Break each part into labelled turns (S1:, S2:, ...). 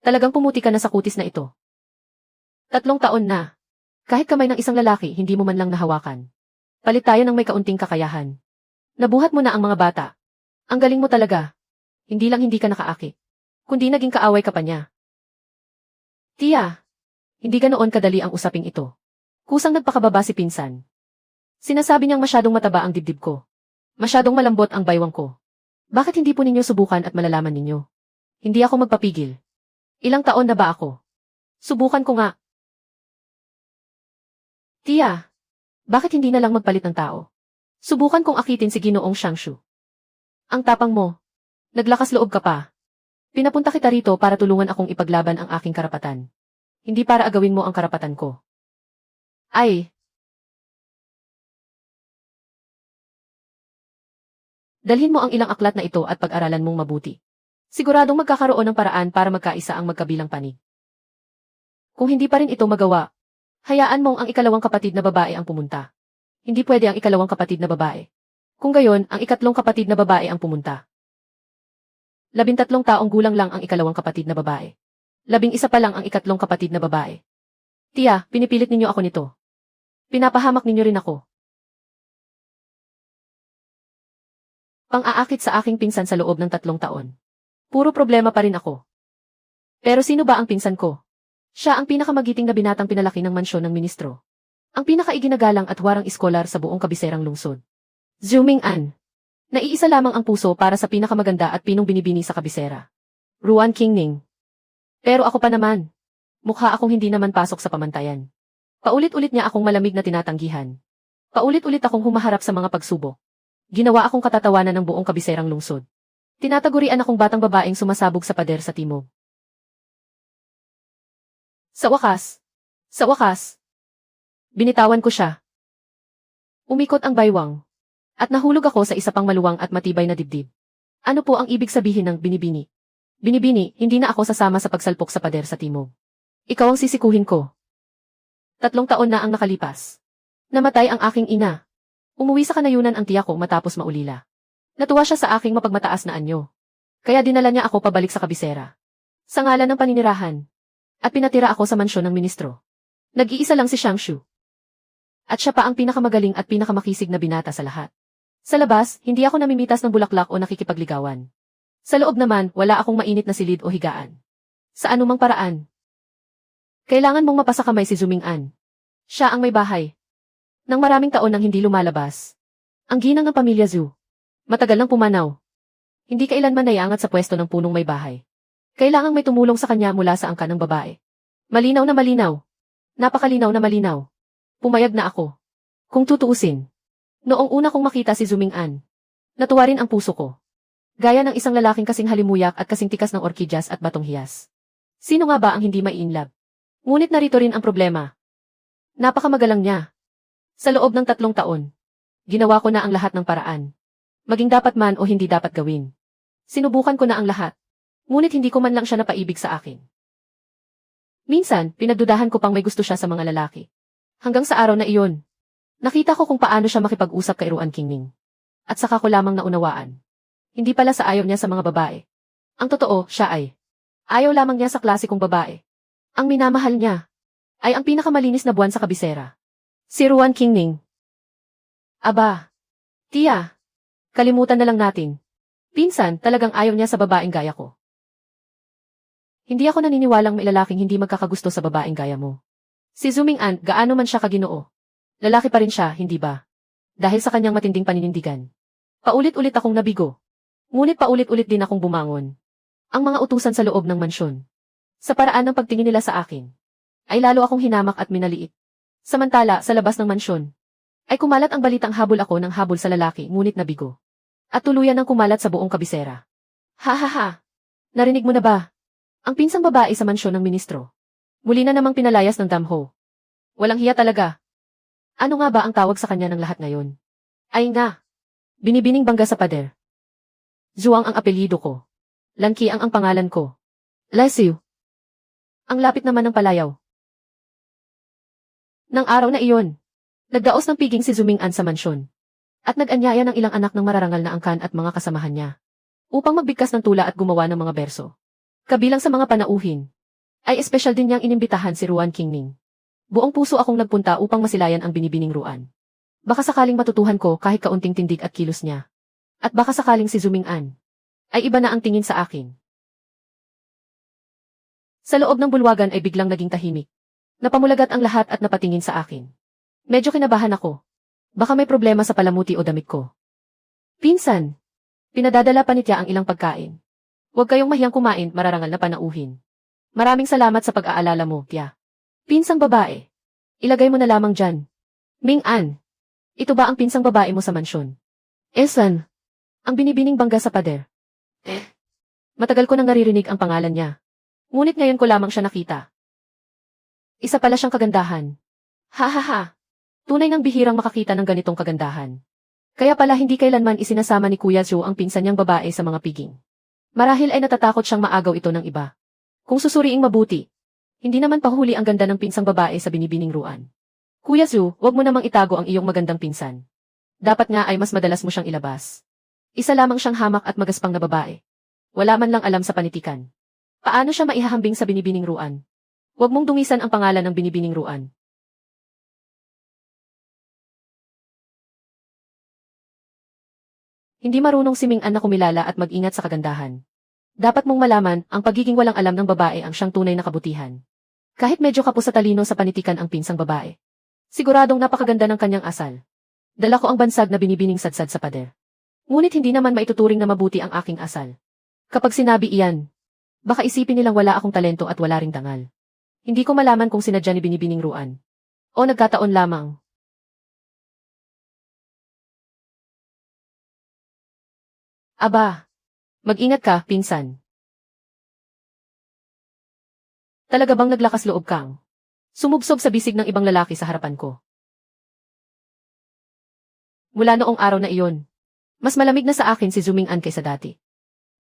S1: Talagang pumuti ka na sa kutis na ito. 3 taon na. Kahit kamay ng isang lalaki, hindi mo man lang nahawakan. Palit tayo ng may kaunting kakayahan. Nabuhat mo na ang mga bata. Ang galing mo talaga. Hindi lang hindi ka nakaakit, kundi naging kaaway ka pa niya. Tia, hindi ganoon kadali ang usaping ito. Kusang nagpakababa si pinsan. Sinasabi niyang masyadong mataba ang dibdib ko. Masyadong malambot ang baywang ko. Bakit hindi po ninyo subukan at malalaman ninyo? Hindi ako magpapigil. Ilang taon na ba ako? Subukan ko nga. Tia, bakit hindi na lang magpalit ng tao? Subukan kong akitin si Ginoong Shangshu. Ang tapang mo. Naglakas loob ka pa. Pinapunta kita rito para tulungan akong ipaglaban ang aking karapatan. Hindi para agawin mo ang karapatan ko. Ay. Dalhin mo ang ilang aklat na ito at pag-aralan mong mabuti. Siguradong magkakaroon ng paraan para magkaisa ang magkabilang panig. Kung hindi pa rin ito magawa, hayaan mong ang ikalawang kapatid na babae ang pumunta. Hindi pwede ang ikalawang kapatid na babae. Kung gayon, ang ikatlong kapatid na babae ang pumunta. 13 taong gulang lang ang ikalawang kapatid na babae. 11 pa lang ang ikatlong kapatid na babae. Tia, pinipilit ninyo ako nito. Pinapahamak ninyo rin ako. Pang-aakit sa aking pinsan sa loob ng 3 taon. Puro problema pa rin ako. Pero sino ba ang pinsan ko? Siya ang pinakamagiting na binatang pinalaki ng mansyon ng ministro. Ang pinakaiginagalang at warang iskolar sa buong kabiserang lungsod. Zuming An. Naiisa lamang ang puso para sa pinakamaganda at pinong binibini sa kabisera. Ruan Qingning. Pero ako pa naman. Mukha akong hindi naman pasok sa pamantayan. Paulit-ulit niya akong malamig na tinatanggihan. Paulit-ulit akong humaharap sa mga pagsubok. Ginawa akong katatawanan ng buong kabiserang lungsod. Tinatagurian akong batang babaeng sumasabog sa pader sa timog. Sa wakas, binitawan ko siya. Umikot ang baywang. At nahulog ako sa isa pang maluwang at matibay na dibdib. Ano po ang ibig sabihin ng binibini? Binibini, hindi na ako sasama sa pagsalpok sa pader sa timog. Ikaw ang sisikuhin ko. 3 taon na ang nakalipas. Namatay ang aking ina. Umuwi sa kanayunan ang tiya ko matapos maulila. Natuwa siya sa aking mapagmataas na anyo. Kaya dinala niya ako pabalik sa kabisera. Sa ngalan ng paninirahan. At pinatira ako sa mansyon ng ministro. Nag-iisa lang si Shangshu. At siya pa ang pinakamagaling at pinakamakisig na binata sa lahat. Sa labas, hindi ako namimitas ng bulaklak o nakikipagligawan. Sa loob naman, wala akong mainit na silid o higaan. Sa anumang paraan. Kailangan mong mapasa kamay si Zuming An. Siya ang may bahay. Nang maraming taon nang hindi lumalabas. Ang ginang ng pamilya Zhu. Matagal nang pumanaw. Hindi kailanman naiangat sa pwesto ng punong may bahay. Kailangang may tumulong sa kanya mula sa angka ng babae. Malinaw na malinaw. Napakalinaw na malinaw. Pumayag na ako. Kung tutuusin. Noong una kong makita si Zuming An, natuwa rin ang puso ko. Gaya ng isang lalaking kasing halimuyak at kasing tikas ng orkidyas at batong hiyas. Sino nga ba ang hindi mai-inlove? Ngunit narito rin ang problema. Napakamagalang niya. Sa loob ng 3 taon, ginawa ko na ang lahat ng paraan. Maging dapat man o hindi dapat gawin. Sinubukan ko na ang lahat. Ngunit hindi ko man lang siya napaibig sa akin. Minsan, pinagdudahan ko pang may gusto siya sa mga lalaki. Hanggang sa araw na iyon, nakita ko kung paano siya makipag-usap kay Ruan Qingning. At saka ko lamang naunawaan. Hindi pala sa ayaw niya sa mga babae. Ang totoo, siya ay ayaw lamang niya sa klasikong babae. Ang minamahal niya ay ang pinakamalinis na buwan sa kabisera. Si Ruan Qingning. Aba, tiya, kalimutan na lang natin. Pinsan, talagang ayaw niya sa babaeng gaya ko. Hindi ako naniniwalang may lalaking hindi magkakagusto sa babaeng gaya mo. Si Zuming An, gaano man siya kaginoo. Lalaki pa rin siya, hindi ba? Dahil sa kanyang matinding paninindigan. Paulit-ulit akong nabigo. Ngunit paulit-ulit din akong bumangon. Ang mga utusan sa loob ng mansyon. Sa paraan ng pagtingin nila sa akin, ay lalo akong hinamak at minaliit. Samantala, sa labas ng mansyon, ay kumalat ang balitang habol ako ng habol sa lalaki, ngunit nabigo. At tuluyan ng kumalat sa buong kabisera. Ha ha ha! Narinig mo na ba? Ang pinsang babae sa mansyon ng ministro. Muli na namang pinalayas ng damho. Walang hiya talaga. Ano nga ba ang tawag sa kanya ng lahat ngayon? Ay nga. Binibining bangga sa pader. Zhuang ang apelyido ko. Lanqi ang pangalan ko. Lesiu. Ang lapit naman ng palayaw. Nang araw na iyon, nagdaos ng piging si Zuming An sa mansyon. At nag-anyaya ng ilang anak ng mararangal na angkan at mga kasamahan niya. Upang magbigkas ng tula at gumawa ng mga berso. Kabilang sa mga panauhin, ay espesyal din niyang inimbitahan si Ruan Qingming. Buong puso akong nagpunta upang masilayan ang binibining Ruan. Baka sakaling matutuhan ko kahit kaunting tindig at kilos niya. At baka sakaling si Zuming An ay iba na ang tingin sa akin. Sa loob ng bulwagan ay biglang naging tahimik. Napamulagat ang lahat at napatingin sa akin. Medyo kinabahan ako. Baka may problema sa palamuti o damit ko. Pinsan, pinadadala pa ni Tia ang ilang pagkain. Huwag kayong mahiyang kumain, mararangal na panauhin. Maraming salamat sa pag-aalala mo, Tia. Pinsang babae. Ilagay mo na lamang dyan. Ming An, ito ba ang pinsang babae mo sa mansyon? Esan, ang binibining bangga sa pader. Matagal ko nang naririnig ang pangalan niya. Ngunit ngayon ko lamang siya nakita. Isa pala siyang kagandahan. Ha ha ha. Tunay ng bihirang makakita ng ganitong kagandahan. Kaya pala hindi kailanman isinasama ni Kuya Zhou ang pinsan niyang babae sa mga piging. Marahil ay natatakot siyang maagaw ito ng iba. Kung susuriing mabuti, hindi naman pahuli ang ganda ng pinsang babae sa binibining Ruan. Kuya Zhou, huwag mo namang itago ang iyong magandang pinsan. Dapat nga ay mas madalas mo siyang ilabas. Isa lamang siyang hamak at magaspang na babae. Wala man lang alam sa panitikan. Paano siya maihahambing sa binibining Ruan? Huwag mong dungisan ang pangalan ng binibining Ruan. Hindi marunong si Ming An na kumilala at mag-ingat sa kagandahan. Dapat mong malaman, ang pagiging walang alam ng babae ang siyang tunay na kabutihan. Kahit medyo kapos sa talino sa panitikan ang pinsang babae. Siguradong napakaganda ng kanyang asal. Dala ko ang bansag na binibining sadsad sa pader. Ngunit hindi naman maituturing na mabuti ang aking asal. Kapag sinabi iyan, baka isipin nilang wala akong talento at wala ring dangal. Hindi ko malaman kung sinadya ni binibining Ruan. O nagkataon lamang. Aba, mag-ingat ka, pinsan. Talaga bang naglakas loob kang sumubsob sa bisig ng ibang lalaki sa harapan ko? Mula noong araw na iyon, mas malamig na sa akin si Zuming An kaysa dati.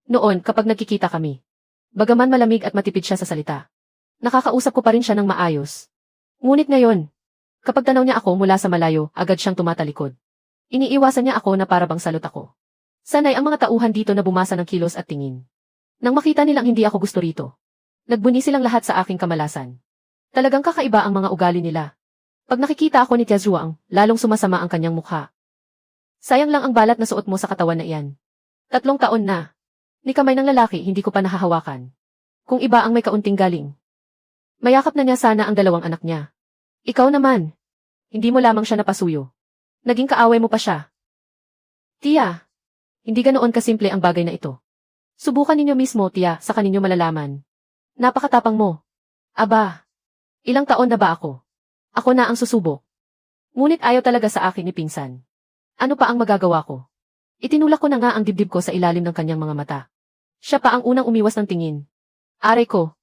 S1: Noon, kapag nagkikita kami, bagaman malamig at matipid siya sa salita, nakakausap ko pa rin siya ng maayos. Ngunit ngayon, kapag tanaw niya ako mula sa malayo, agad siyang tumatalikod. Iniiwasan niya ako na para bang salot ako. Sanay ang mga tauhan dito na bumasa ng kilos at tingin. Nang makita nilang hindi ako gusto rito, nagbuni silang lahat sa aking kamalasan. Talagang kakaiba ang mga ugali nila. Pag nakikita ako ni Tia Zhuang, lalong sumasama ang kanyang mukha. Sayang lang ang balat na suot mo sa katawan na iyan. 3 taon na. Ni kamay ng lalaki hindi ko pa nahahawakan. Kung iba ang may kaunting galing. Mayakap na niya sana ang 2 anak niya. Ikaw naman. Hindi mo lamang siya napasuyo. Naging kaaway mo pa siya. Tia, hindi ganoon kasimple ang bagay na ito. Subukan ninyo mismo, Tia, sa kaninyo malalaman. Napakatapang mo. Aba, ilang taon na ba ako? Ako na ang susubok. Ngunit ayaw talaga sa akin ni pinsan. Ano pa ang magagawa ko? Itinulak ko na nga ang dibdib ko sa ilalim ng kanyang mga mata. Siya pa ang unang umiwas ng tingin. Aray ko.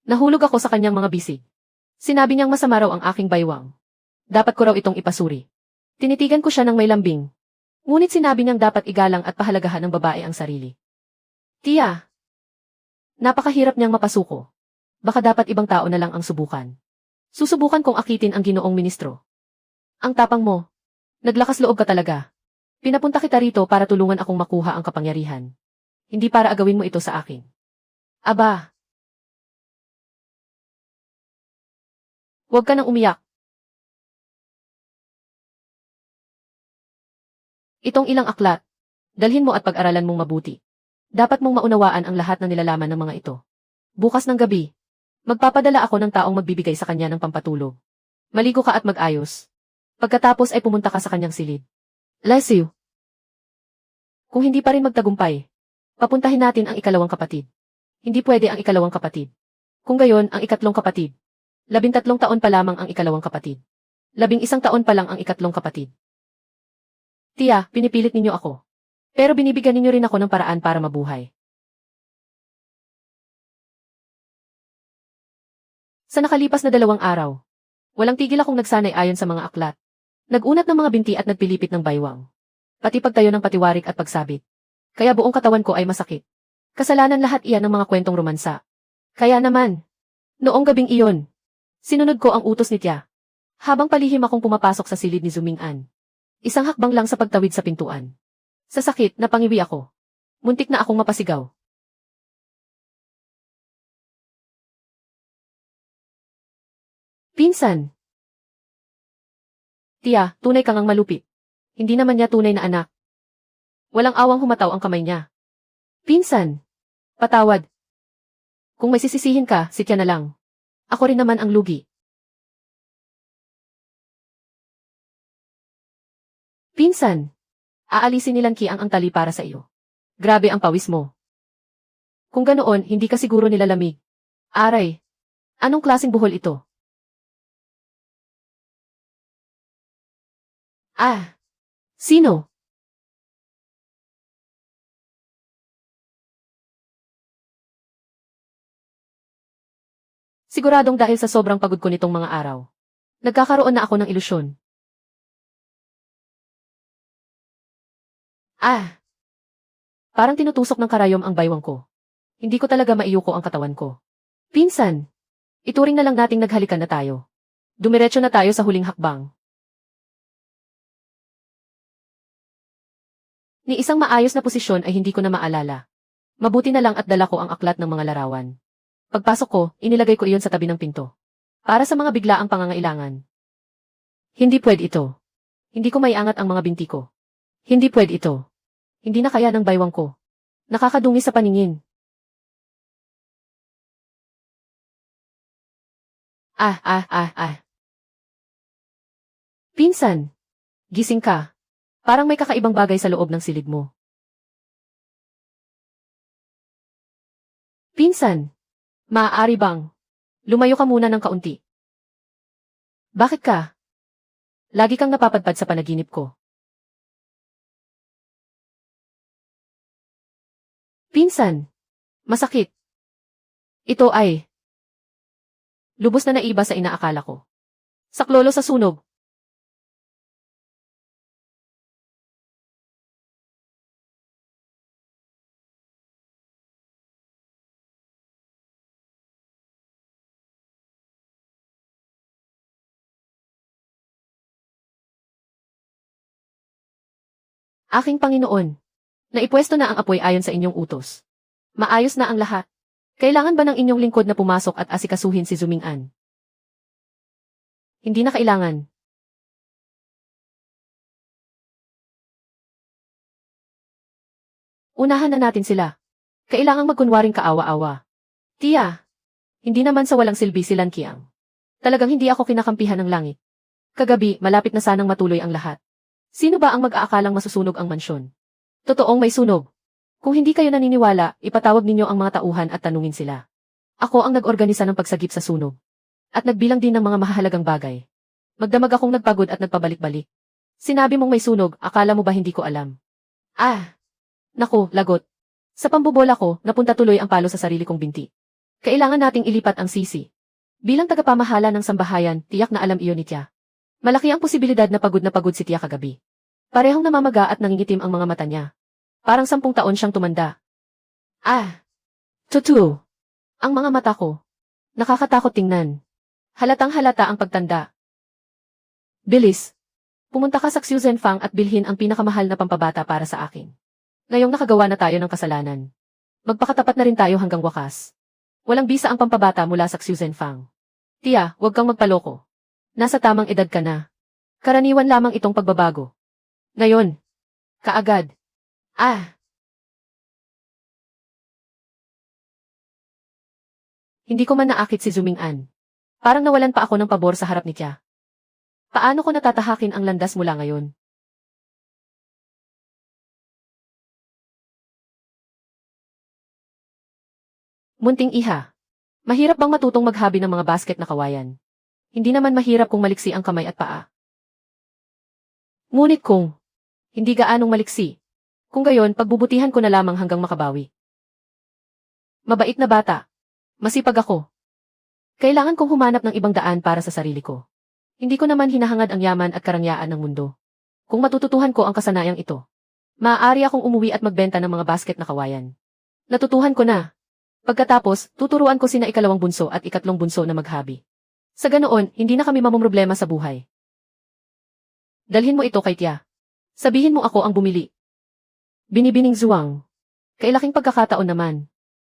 S1: Nahulog ako sa kanyang mga bisig. Sinabi niyang masama raw ang aking baywang. Dapat ko raw itong ipasuri. Tinitigan ko siya ng may lambing. Ngunit sinabi niyang dapat igalang at pahalagahan ng babae ang sarili. Tia, napakahirap niyang mapasuko. Baka dapat ibang tao na lang ang subukan. Susubukan kong akitin ang ginoong ministro. Ang tapang mo. Naglakas loob ka talaga. Pinapunta kita rito para tulungan akong makuha ang kapangyarihan. Hindi para agawin mo ito sa akin. Aba. Huwag ka nang umiyak. Itong ilang aklat. Dalhin mo at pag-aralan mong mabuti. Dapat mong maunawaan ang lahat ng nilalaman ng mga ito. Bukas ng gabi, magpapadala ako ng taong magbibigay sa kanya ng pampatulog. Maligo ka at mag-ayos. Pagkatapos ay pumunta ka sa kanyang silid. Bless you. Kung hindi pa rin magtagumpay, papuntahin natin ang 2 kapatid. Hindi pwede ang 2 kapatid. Kung gayon, ang 3 kapatid. 13 taon pa lamang ang 2 kapatid. 11 taon pa lang ang 3 kapatid. Tia, pinipilit ninyo ako. Pero binibigyan ninyo rin ako ng paraan para mabuhay. Sa nakalipas na 2 araw, walang tigil akong nagsanay ayon sa mga aklat. Nag-unat ng mga binti at nagpilipit ng baywang. Pati pagtayo ng patiwarik at pagsabit. Kaya buong katawan ko ay masakit. Kasalanan lahat iyan ng mga kwentong romansa. Kaya naman, noong gabing iyon, sinunod ko ang utos ni Tia. Habang palihim akong pumapasok sa silid ni Zuming An. Isang hakbang lang sa pagtawid sa pintuan. Sa sakit, napangiwi ako. Muntik na akong mapasigaw. Pinsan. Tia, tunay kang ang malupit. Hindi naman niya tunay na anak. Walang awang humataw ang kamay niya. Pinsan. Patawad. Kung may sisisihin ka, si Tia na lang. Ako rin naman ang lugi. Pinsan. Aalisin nilang Kiang ang tali para sa iyo. Grabe ang pawis mo. Kung ganoon, hindi ka siguro nilalamig. Aray. Anong klaseng buhol ito? Ah. Sino? Siguradong dahil sa sobrang pagod ko nitong mga araw. Nagkakaroon na ako ng ilusyon. Ah. Parang tinutusok ng karayom ang baywang ko. Hindi ko talaga maiyuko ang katawan ko. Pinsan. Ituring na lang nating naghalikan na tayo. Dumiretso na tayo sa huling hakbang. Ni isang maayos na posisyon ay hindi ko na maalala. Mabuti na lang at dala ko ang aklat ng mga larawan. Pagpasok ko, inilagay ko iyon sa tabi ng pinto. Para sa mga biglaang pangangailangan. Hindi pwede ito. Hindi ko maiangat ang mga binti ko. Hindi pwede ito. Hindi na kaya ng baywang ko. Nakakadungi sa paningin. Ah. Pinsan. Gising ka. Parang may kakaibang bagay sa loob ng silid mo. Pinsan. Maaari bang? Lumayo ka muna ng kaunti. Bakit ka? Lagi kang napapadpad sa panaginip ko. Pinsan. Masakit. Ito ay lubos na naiba sa inaakala ko. Saklolo sa sunog. Aking Panginoon. Naipwesto na ang apoy ayon sa inyong utos. Maayos na ang lahat. Kailangan ba ng inyong lingkod na pumasok at asikasuhin si Zuming-an? Hindi na kailangan. Unahan na natin sila. Kailangang magkunwaring kaawa-awa. Tia, hindi naman sa walang silbi si Lan Qiang. Talagang hindi ako kinakampihan ng langit. Kagabi, malapit na sanang matuloy ang lahat. Sino ba ang mag-aakalang masusunog ang mansyon? Totoong may sunog. Kung hindi kayo naniniwala, ipatawag ninyo ang mga tauhan at tanungin sila. Ako ang nag-organisa ng pagsagip sa sunog. At nagbilang din ng mga mahahalagang bagay. Magdamag akong nagpagod at nagpabalik-balik. Sinabi mong may sunog, akala mo ba hindi ko alam? Ah! Naku, lagot. Sa pambobola ko, napunta tuloy ang palo sa sarili kong binti. Kailangan nating ilipat ang sisi. Bilang tagapamahala ng sambahayan, tiyak na alam iyon ni Tia. Malaki ang posibilidad na pagod si Tia kagabi. Parehong namamaga at nangingitim ang mga mata niya. Parang 10 taon siyang tumanda. Ah! Tutu! Ang mga mata ko. Nakakatakot tingnan. Halatang halata ang pagtanda. Bilis. Pumunta ka sa Xiu Zhenfang at bilhin ang pinakamahal na pampabata para sa akin. Ngayong nakagawa na tayo ng kasalanan. Magpakatapat na rin tayo hanggang wakas. Walang bisa ang pampabata mula sa Xiu Zhenfang. Tia, huwag kang magpaloko. Nasa tamang edad ka na. Karaniwan lamang itong pagbabago. Ngayon. Kaagad. Ah! Hindi ko man naakit si Zuming-an. Parang nawalan pa ako ng pabor sa harap ni Tia. Paano ko natatahakin ang landas mula ngayon? Munting iha. Mahirap bang matutong maghabi ng mga basket na kawayan? Hindi naman mahirap kung maliksi ang kamay at paa. Ngunit kung hindi gaanong maliksi, kung gayon pagbubutihan ko na lamang hanggang makabawi. Mabait na bata. Masipag ako. Kailangan kong humanap ng ibang daan para sa sarili ko. Hindi ko naman hinahangad ang yaman at karangyaan ng mundo. Kung matututuhan ko ang kasanayang ito, maaari akong umuwi at magbenta ng mga basket na kawayan. Natutuhan ko na. Pagkatapos, tuturuan ko sina ikalawang bunso at ikatlong bunso na maghabi. Sa ganoon, hindi na kami mamumroblema sa buhay. Dalhin mo ito kay Tia. Sabihin mo ako ang bumili. Binibining Zhuang. Kailaking pagkakataon naman.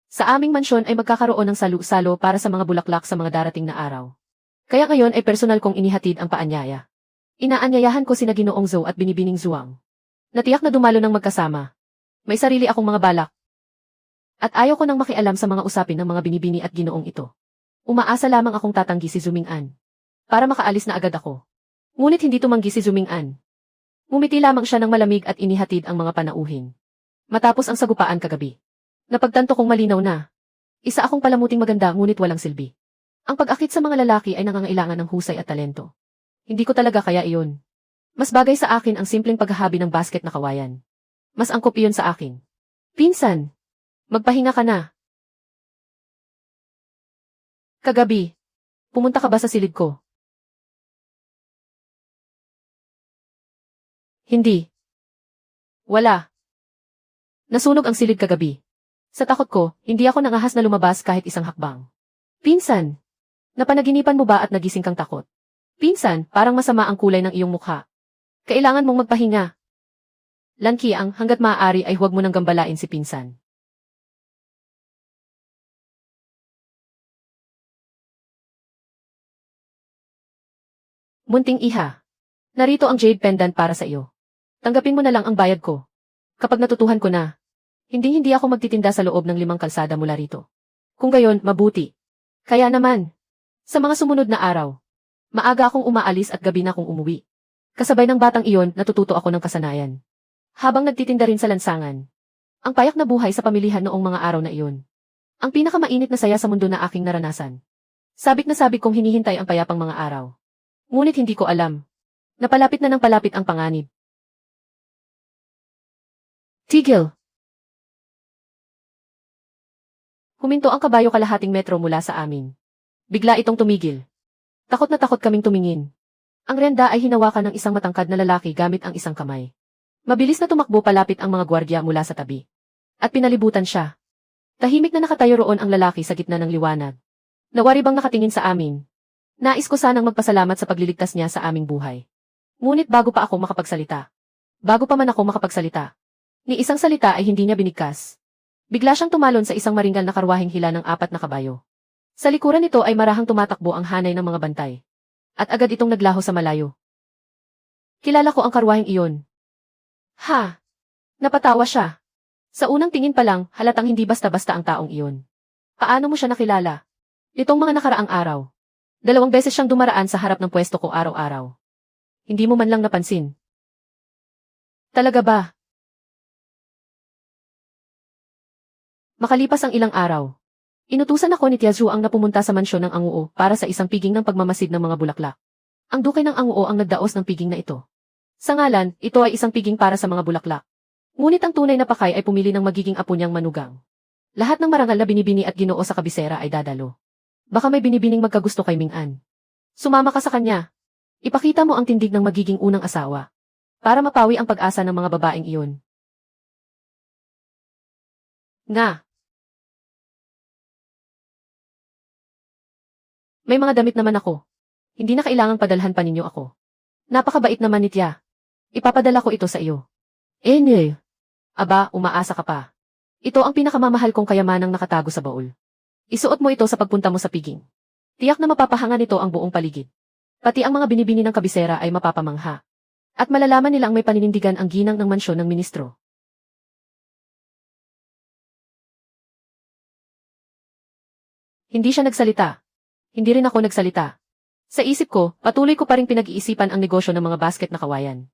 S1: Sa aming mansyon ay magkakaroon ng salu-salo para sa mga bulaklak sa mga darating na araw. Kaya ngayon ay personal kong inihatid ang paanyaya. Inaanyayahan ko sina Ginoong Zhou at Binibining Zhuang. Natiyak na dumalo ng magkasama. May sarili akong mga balak. At ayaw ko nang makialam sa mga usapin ng mga binibini at ginoong ito. Umaasa lamang akong tatanggi si Zuming-an. Para makaalis na agad ako. Ngunit hindi tumanggi si Zuming-an. Ngumiti lamang siya ng malamig at inihatid ang mga panauhin. Matapos ang sagupaan kagabi. Napagtanto kong malinaw na. Isa akong palamuting maganda ngunit walang silbi. Ang pag-akit sa mga lalaki ay nangangailangan ng husay at talento. Hindi ko talaga kaya iyon. Mas bagay sa akin ang simpleng paghahabi ng basket na kawayan. Mas angkop iyon sa akin. Pinsan, magpahinga ka na. Kagabi, pumunta ka ba sa silid ko? Hindi. Wala. Nasunog ang silid kagabi. Sa takot ko, hindi ako nangahas na lumabas kahit isang hakbang. Pinsan, napanaginipan mo ba at nagising kang takot? Pinsan, parang masama ang kulay ng iyong mukha. Kailangan mong magpahinga. Lan Qiang, hanggat maaari ay huwag mo nang gambalain si pinsan. Munting iha. Narito ang jade pendant para sa iyo. Tanggapin mo na lang ang bayad ko. Kapag natutuhan ko na, hindi ako magtitinda sa loob ng 5 kalsada mula rito. Kung gayon, mabuti. Kaya naman, sa mga sumunod na araw, maaga akong umaalis at gabi na akong umuwi. Kasabay ng batang iyon, natututo ako ng kasanayan. Habang nagtitinda rin sa lansangan. Ang payak na buhay sa pamilihan noong mga araw na iyon. Ang pinakamainit na saya sa mundo na aking naranasan. Sabik na sabik kong hinihintay ang payapang mga araw. Ngunit hindi ko alam. Napalapit na ng palapit ang panganib. Tigil! Huminto ang kabayo kalahating metro mula sa amin. Bigla itong tumigil. Takot na takot kaming tumingin. Ang renda ay hinawakan ng isang matangkad na lalaki gamit ang isang kamay. Mabilis na tumakbo palapit ang mga gwardiya mula sa tabi. At pinalibutan siya. Tahimik na nakatayo roon ang lalaki sa gitna ng liwanag. Nawari bang nakatingin sa amin. Nais ko sanang magpasalamat sa pagliligtas niya sa aming buhay. Ngunit bago pa ako makapagsalita. Bago pa man ako makapagsalita. Ni isang salita ay hindi niya binigkas. Bigla siyang tumalon sa isang maringgal na karwaheng hila ng 4 na kabayo. Sa likuran nito ay marahang tumatakbo ang hanay ng mga bantay. At agad itong naglaho sa malayo. Kilala ko ang karwaheng iyon. Ha! Napatawa siya. Sa unang tingin pa lang, halatang hindi basta-basta ang taong iyon. Paano mo siya nakilala? Nitong mga nakaraang araw. 2 beses siyang dumaraan sa harap ng pwesto ko araw-araw. Hindi mo man lang napansin. Talaga ba? Makalipas ang ilang araw. Inutusan ako ni Tia Zhu ang napumunta sa mansyon ng Anguo para sa isang piging ng pagmamasid ng mga bulaklak. Ang duke ng Anguo ang nagdaos ng piging na ito. Sa ngalan, ito ay isang piging para sa mga bulaklak. Ngunit ang tunay na pakay ay pumili ng magiging apo niyang manugang. Lahat ng marangal na binibini at ginoo sa kabisera ay dadalo. Baka may binibining magkagusto kay Ming-an. Sumama ka sa kanya. Ipakita mo ang tindig ng magiging unang asawa. Para mapawi ang pag-asa ng mga babaeng iyon. Nga. May mga damit naman ako. Hindi na kailangang padalhan pa ninyo ako. Napakabait naman ni Tia. Ipapadala ko ito sa iyo. Enye. Aba, umaasa ka pa. Ito ang pinakamamahal kong kayamanang nakatago sa baul. Isuot mo ito sa pagpunta mo sa piging. Tiyak na mapapahanga nito ang buong paligid. Pati ang mga binibini ng kabisera ay mapapamangha. At malalaman nilang may paninindigan ang ginang ng mansyon ng ministro. Hindi siya nagsalita. Hindi rin ako nagsalita. Sa isip ko, patuloy ko pa ring pinag-iisipan ang negosyo ng mga basket na kawayan.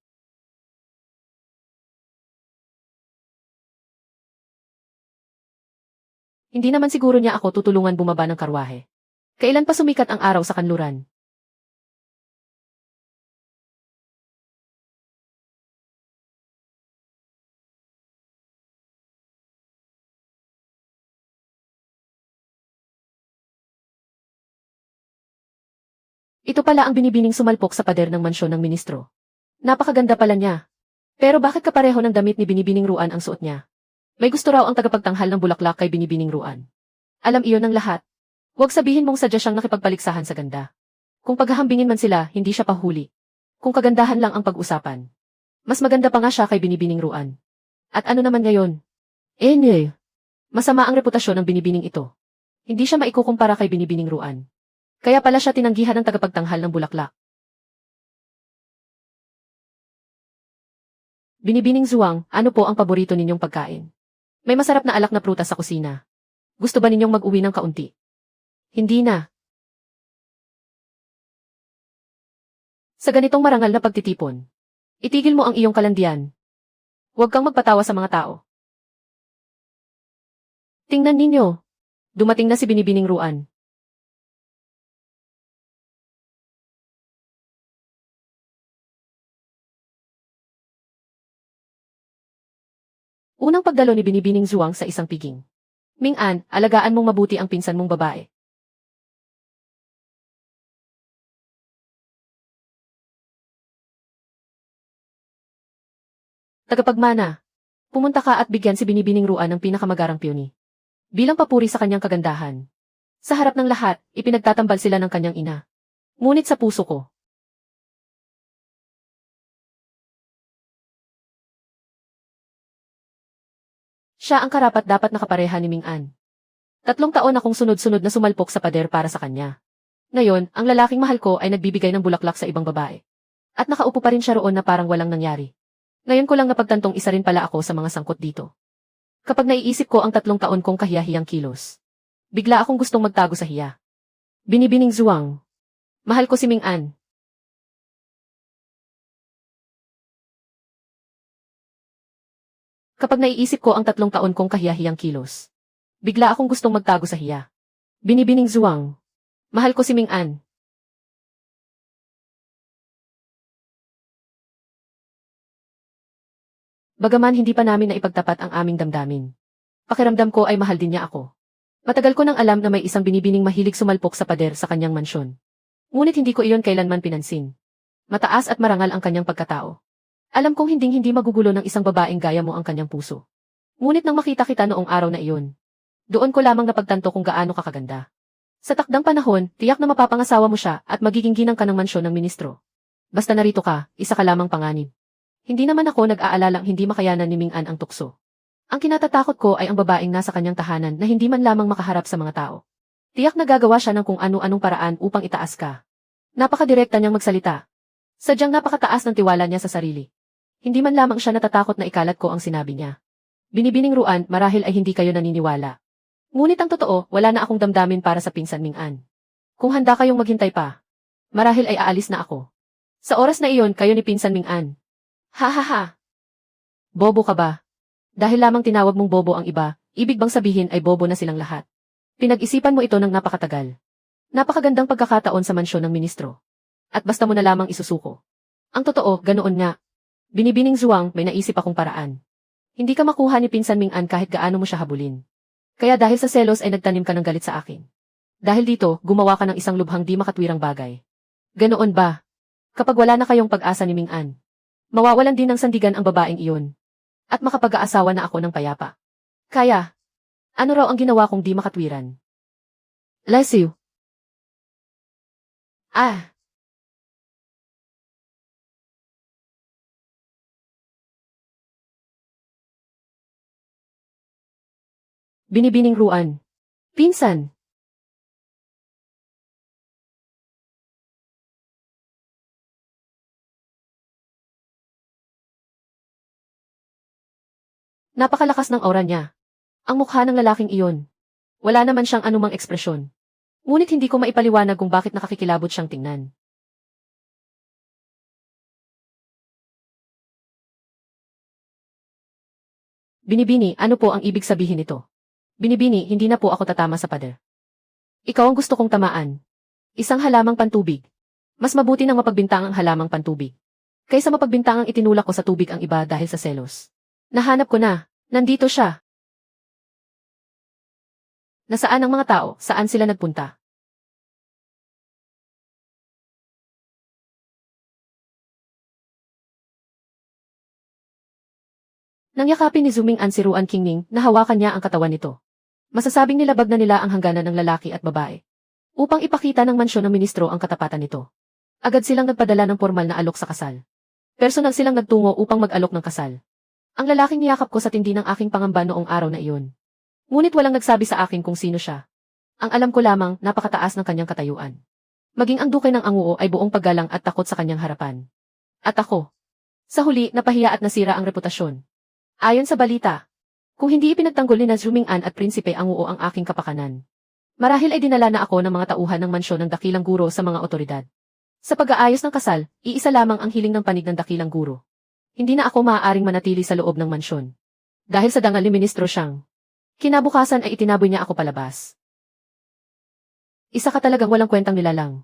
S1: Hindi naman siguro niya ako tutulungan bumaba ng karwahe. Kailan pa sumikat ang araw sa kanluran? Ito pala ang binibining sumalpok sa pader ng mansyon ng ministro. Napakaganda pala niya. Pero bakit kapareho ng damit ni Binibining Ruan ang suot niya? May gusto raw ang tagapagtanghal ng bulaklak kay Binibining Ruan. Alam iyon ng lahat. Huwag sabihin mong sadya siyang nakipagpaliksahan sa ganda. Kung paghahambingin man sila, hindi siya pahuli. Kung kagandahan lang ang pag-usapan. Mas maganda pa nga siya kay Binibining Ruan. At ano naman ngayon? Masama ang reputasyon ng Binibining ito. Hindi siya maikukumpara kay Binibining Ruan. Kaya pala siya tinanggihan ng tagapagtanghal ng bulaklak. Binibining Zuang, ano po ang paborito ninyong pagkain? May masarap na alak na prutas sa kusina. Gusto ba ninyong mag-uwi ng kaunti? Hindi na. Sa ganitong marangal na pagtitipon, itigil mo ang iyong kalandian. Huwag kang magpatawa sa mga tao. Tingnan ninyo. Dumating na si Binibining Ruan. Unang pagdalo ni Binibining Zuang sa isang piging. Ming-an, alagaan mong mabuti ang pinsan mong babae. Tagapagmana. Pumunta ka at bigyan si Binibining Ruan ng pinakamagarang piyoni. Bilang papuri sa kanyang kagandahan. Sa harap ng lahat, ipinagtatambal sila ng kanyang ina. Ngunit sa puso ko. Siya ang karapat-dapat na kapareha ni Ming-an. 3 taon akong sunod-sunod na sumalpok sa pader para sa kanya. Ngayon, ang lalaking mahal ko ay nagbibigay ng bulaklak sa ibang babae. At nakaupo pa rin siya roon na parang walang nangyari. Ngayon ko lang napagtantong isa rin pala ako sa mga sangkot dito. Kapag naiisip ko ang 3 taon kong kahiyahiyang kilos, bigla akong gustong magtago sa hiya. Binibining Zuang. Mahal ko si Ming-an. Kapag naiisip ko ang 3 taon kong kahiyahiyang kilos, bigla akong gustong magtago sa hiya. Binibining Zuang. Mahal ko si Ming-an. Bagaman hindi pa namin naipagtapat ang aming damdamin. Pakiramdam ko ay mahal din niya ako. Matagal ko nang alam na may isang binibining mahilig sumalpok sa pader sa kanyang mansyon. Ngunit hindi ko iyon kailanman pinansin. Mataas at marangal ang kanyang pagkatao. Alam kong hinding-hindi magugulo ng isang babaeng gaya mo ang kanyang puso. Ngunit nang makita kita noong araw na iyon, doon ko lamang napagtanto kung gaano ka kaganda. Sa takdang panahon, tiyak na mapapangasawa mo siya at magiging ginang ka ng mansyon ng ministro. Basta narito ka, isa ka lamang panganib. Hindi naman ako nag-aalalang hindi makayanan ni Ming-an ang tukso. Ang kinatatakot ko ay ang babaeng nasa kanyang tahanan na hindi man lamang makaharap sa mga tao. Tiyak na gagawa siya ng kung ano-anong paraan upang itaas ka. Napakadirekta niyang magsalita. Sadyang napakataas ng tiwala niya sa sarili. Hindi man lamang siya natatakot na ikalat ko ang sinabi niya. Binibining Ruan, marahil ay hindi kayo naniniwala. Ngunit ang totoo, wala na akong damdamin para sa pinsan Ming-an. Kung handa kayong maghintay pa, marahil ay aalis na ako. Sa oras na iyon, kayo ni pinsan Ming-an. Ha ha ha. Bobo ka ba? Dahil lamang tinawag mong bobo ang iba, ibig bang sabihin ay bobo na silang lahat? Pinag-isipan mo ito ng napakatagal. Napakagandang pagkakataon sa mansyon ng ministro. At basta mo na lamang isusuko. Ang totoo, ganoon nga. Binibining Zuang, may naisip akong paraan. Hindi ka makuha ni pinsan Ming-an kahit gaano mo siya habulin. Kaya dahil sa selos ay nagtanim ka ng galit sa akin. Dahil dito, gumawa ka ng isang lubhang di makatwirang bagay. Ganoon ba? Kapag wala na kayong pag-asa ni Ming-an, mawawalan din ng sandigan ang babaeng iyon. At makapag-aasawa na ako ng payapa. Kaya, ano raw ang ginawa kong di makatwiran? Lesiw. Ah! Binibining Ruan. Pinsan. Napakalakas ng aura niya. Ang mukha ng lalaking iyon. Wala naman siyang anumang ekspresyon. Ngunit hindi ko maipaliwanag kung bakit nakakikilabot siyang tingnan. Binibini, ano po ang ibig sabihin nito? Binibini, hindi na po ako tatama sa pader. Ikaw ang gusto kong tamaan. Isang halamang pantubig. Mas mabuti nang mapagbintangang halamang pantubig. Kaysa mapagbintangang itinulak ko sa tubig ang iba dahil sa selos. Nahanap ko na. Nandito siya. Nasaan ang mga tao? Saan sila nagpunta? Nang yakapin ni Zuming An si Ruan Qingning, nahawakan niya ang katawan nito. Masasabing nilabag na nila ang hangganan ng lalaki at babae. Upang ipakita ng mansyon ng ministro ang katapatan nito. Agad silang nagpadala ng formal na alok sa kasal. Personal silang nagtungo upang mag-alok ng kasal. Ang lalaking niyakap ko sa tindi ng aking pangamba noong araw na iyon. Ngunit walang nagsabi sa akin kung sino siya. Ang alam ko lamang, napakataas ng kanyang katayuan. Maging ang duke ng Anguo ay buong paggalang at takot sa kanyang harapan. At ako. Sa huli, napahiya at nasira ang reputasyon. Ayon sa balita, kung hindi ipinagtanggol ni Zuming-an at Prinsipe Anguo ang aking kapakanan, marahil ay dinala na ako ng mga tauhan ng mansyon ng dakilang guro sa mga otoridad. Sa pag-aayos ng kasal, iisa lamang ang hiling ng panig ng dakilang guro. Hindi na ako maaaring manatili sa loob ng mansyon. Dahil sa dangal ni Ministro Xiang. Kinabukasan ay itinaboy niya ako palabas. Isa ka talagang walang kwentang nilalang.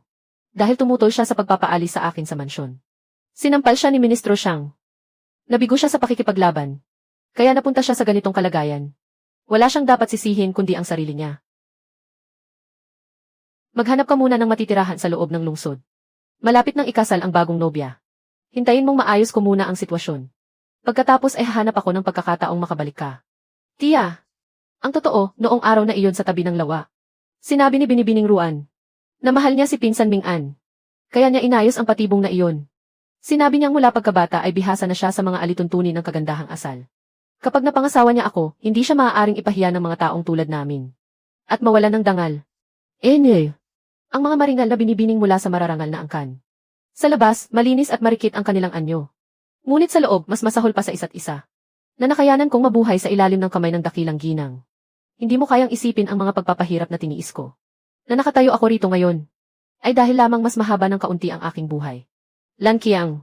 S1: Dahil tumutol siya sa pagpapaalis sa akin sa mansyon. Sinampal siya ni Ministro Xiang. Nabigo siya sa pakikipaglaban. Kaya napunta siya sa ganitong kalagayan. Wala siyang dapat sisihin kundi ang sarili niya. Maghanap ka muna ng matitirahan sa loob ng lungsod. Malapit nang ikasal ang bagong nobya. Hintayin mong maayos ko muna ang sitwasyon. Pagkatapos ay hahanap ako ng pagkakataong makabalik ka. Tia! Ang totoo, noong araw na iyon sa tabi ng lawa. Sinabi ni Binibining Ruan na mahal niya si Pinsan Ming-an. Kaya niya inayos ang patibong na iyon. Sinabi niyang mula pagkabata ay bihasa na siya sa mga alituntunin ng kagandahang asal. Kapag napangasawa niya ako, hindi siya maaaring ipahiya ng mga taong tulad namin. At mawalan ng dangal. Ang mga maringal na binibining mula sa mararangal na angkan. Sa labas, malinis at marikit ang kanilang anyo. Ngunit sa loob, mas masahol pa sa isa't isa. Na nakayanan kong mabuhay sa ilalim ng kamay ng dakilang ginang. Hindi mo kayang isipin ang mga pagpapahirap na tiniis ko. Na nakatayo ako rito ngayon. Ay dahil lamang mas mahaba ng kaunti ang aking buhay. Lan Qiang.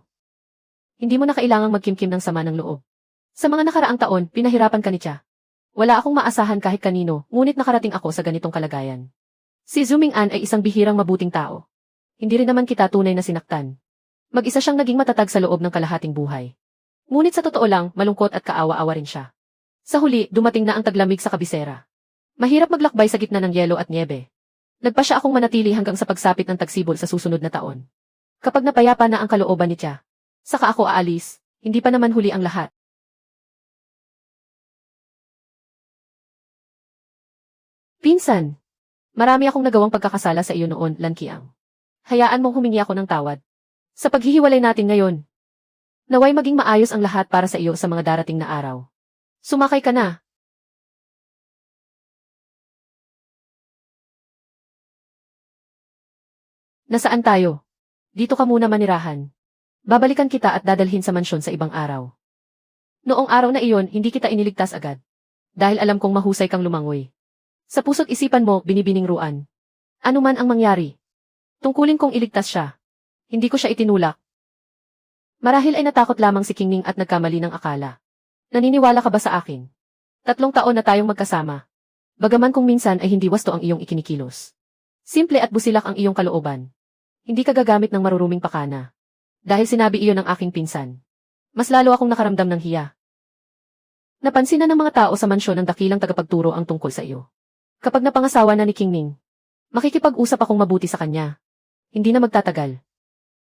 S1: Hindi mo na kailangang magkimkim ng sama ng loob. Sa mga nakaraang taon, pinahirapan ka ni Tia. Wala akong maasahan kahit kanino, ngunit nakarating ako sa ganitong kalagayan. Si Zuming-an ay isang bihirang mabuting tao. Hindi rin naman kita tunay na sinaktan. Mag-isa siyang naging matatag sa loob ng kalahating buhay. Ngunit sa totoo lang, malungkot at kaawa-awa rin siya. Sa huli, dumating na ang taglamig sa kabisera. Mahirap maglakbay sa gitna ng yelo at niebe. Nagpa siya akong manatili hanggang sa pagsapit ng tagsibol sa susunod na taon. Kapag napayapa na ang kalooban ni Tia, saka ako aalis, hindi pa naman huli ang lahat. Pinsan! Marami akong nagawang pagkakasala sa iyo noon, Lan Qiang. Hayaan mong humingi ako ng tawad. Sa paghihiwalay natin ngayon. Naway maging maayos ang lahat para sa iyo sa mga darating na araw. Sumakay ka na. Nasaan tayo? Dito ka muna manirahan. Babalikan kita at dadalhin sa mansyon sa ibang araw. Noong araw na iyon, hindi kita iniligtas agad. Dahil alam kong mahusay kang lumangoy. Sa puso't isipan mo, Binibining Ruan. Ano man ang mangyari. Tungkulin kong iligtas siya. Hindi ko siya itinulak. Marahil ay natakot lamang si Qingning at nagkamali ng akala. Naniniwala ka ba sa akin? 3 taon na tayong magkasama. Bagaman kung minsan ay hindi wasto ang iyong ikinikilos. Simple at busilak ang iyong kalooban. Hindi ka gagamit ng maruruming pakana. Dahil sinabi iyon ng aking pinsan. Mas lalo akong nakaramdam ng hiya. Napansin na ng mga tao sa mansyon ng dakilang tagapagturo ang tungkol sa iyo. Kapag napangasawa na ni Qingning, makikipag-usap akong mabuti sa kanya. Hindi na magtatagal.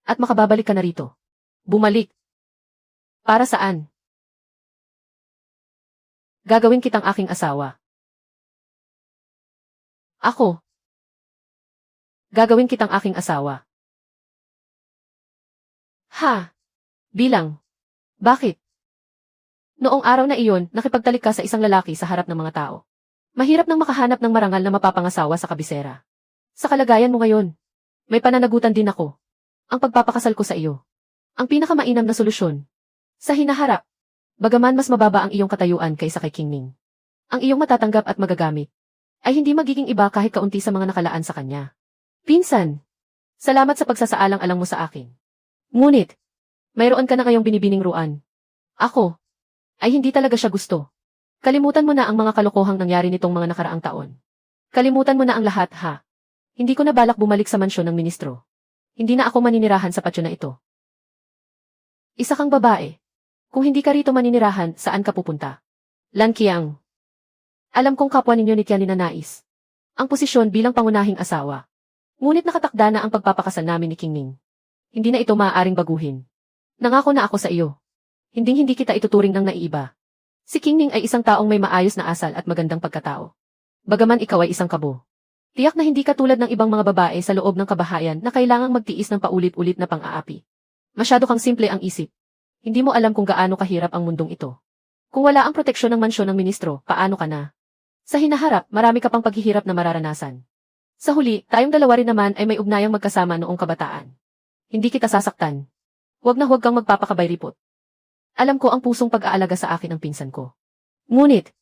S1: At makababalik ka na rito. Bumalik. Para saan? Gagawin kitang aking asawa. Ako. Gagawin kitang aking asawa. Ha? Bilang. Bakit? Noong araw na iyon, nakipagtalik ka sa isang lalaki sa harap ng mga tao. Mahirap nang makahanap ng marangal na mapapangasawa sa kabisera. Sa kalagayan mo ngayon, may pananagutan din ako. Ang pagpapakasal ko sa iyo. Ang pinakamainam na solusyon. Sa hinaharap, bagaman mas mababa ang iyong katayuan kaysa kay Qingning, ang iyong matatanggap at magagamit, ay hindi magiging iba kahit kaunti sa mga nakalaan sa kanya. Pinsan, salamat sa pagsasaalang-alang mo sa akin. Ngunit, mayroon ka na ngayong Binibining Ruan. Ako, ay hindi talaga siya gusto. Kalimutan mo na ang mga kalokohang nangyari nitong mga nakaraang taon. Kalimutan mo na ang lahat, ha? Hindi ko na balak bumalik sa mansyon ng ministro. Hindi na ako maninirahan sa patyo na ito. Isa kang babae. Kung hindi ka rito maninirahan, saan ka pupunta? Lan Qiang. Alam kong kapwa ninyo ni Tia ninanais ang posisyon bilang pangunahing asawa. Ngunit nakatakda na ang pagpapakasal namin ni Qingning. Hindi na ito maaaring baguhin. Nangako na ako sa iyo. Hinding-hindi kita ituturing ng naiiba. Si Qingning ay isang taong may maayos na asal at magandang pagkatao. Bagaman ikaw ay isang kabo. Tiyak na hindi ka tulad ng ibang mga babae sa loob ng kabahayan na kailangang magtiis ng paulit-ulit na pang-aapi. Masyado kang simple ang isip. Hindi mo alam kung gaano kahirap ang mundong ito. Kung wala ang proteksyon ng mansyon ng ministro, paano ka na? Sa hinaharap, marami ka pang paghihirap na mararanasan. Sa huli, tayong dalawa rin naman ay may ugnayang magkasama noong kabataan. Hindi kita sasaktan. Huwag na huwag kang magpapakabayripot. Alam ko ang pusong pag-aalaga sa akin ng pinsan ko. Ngunit,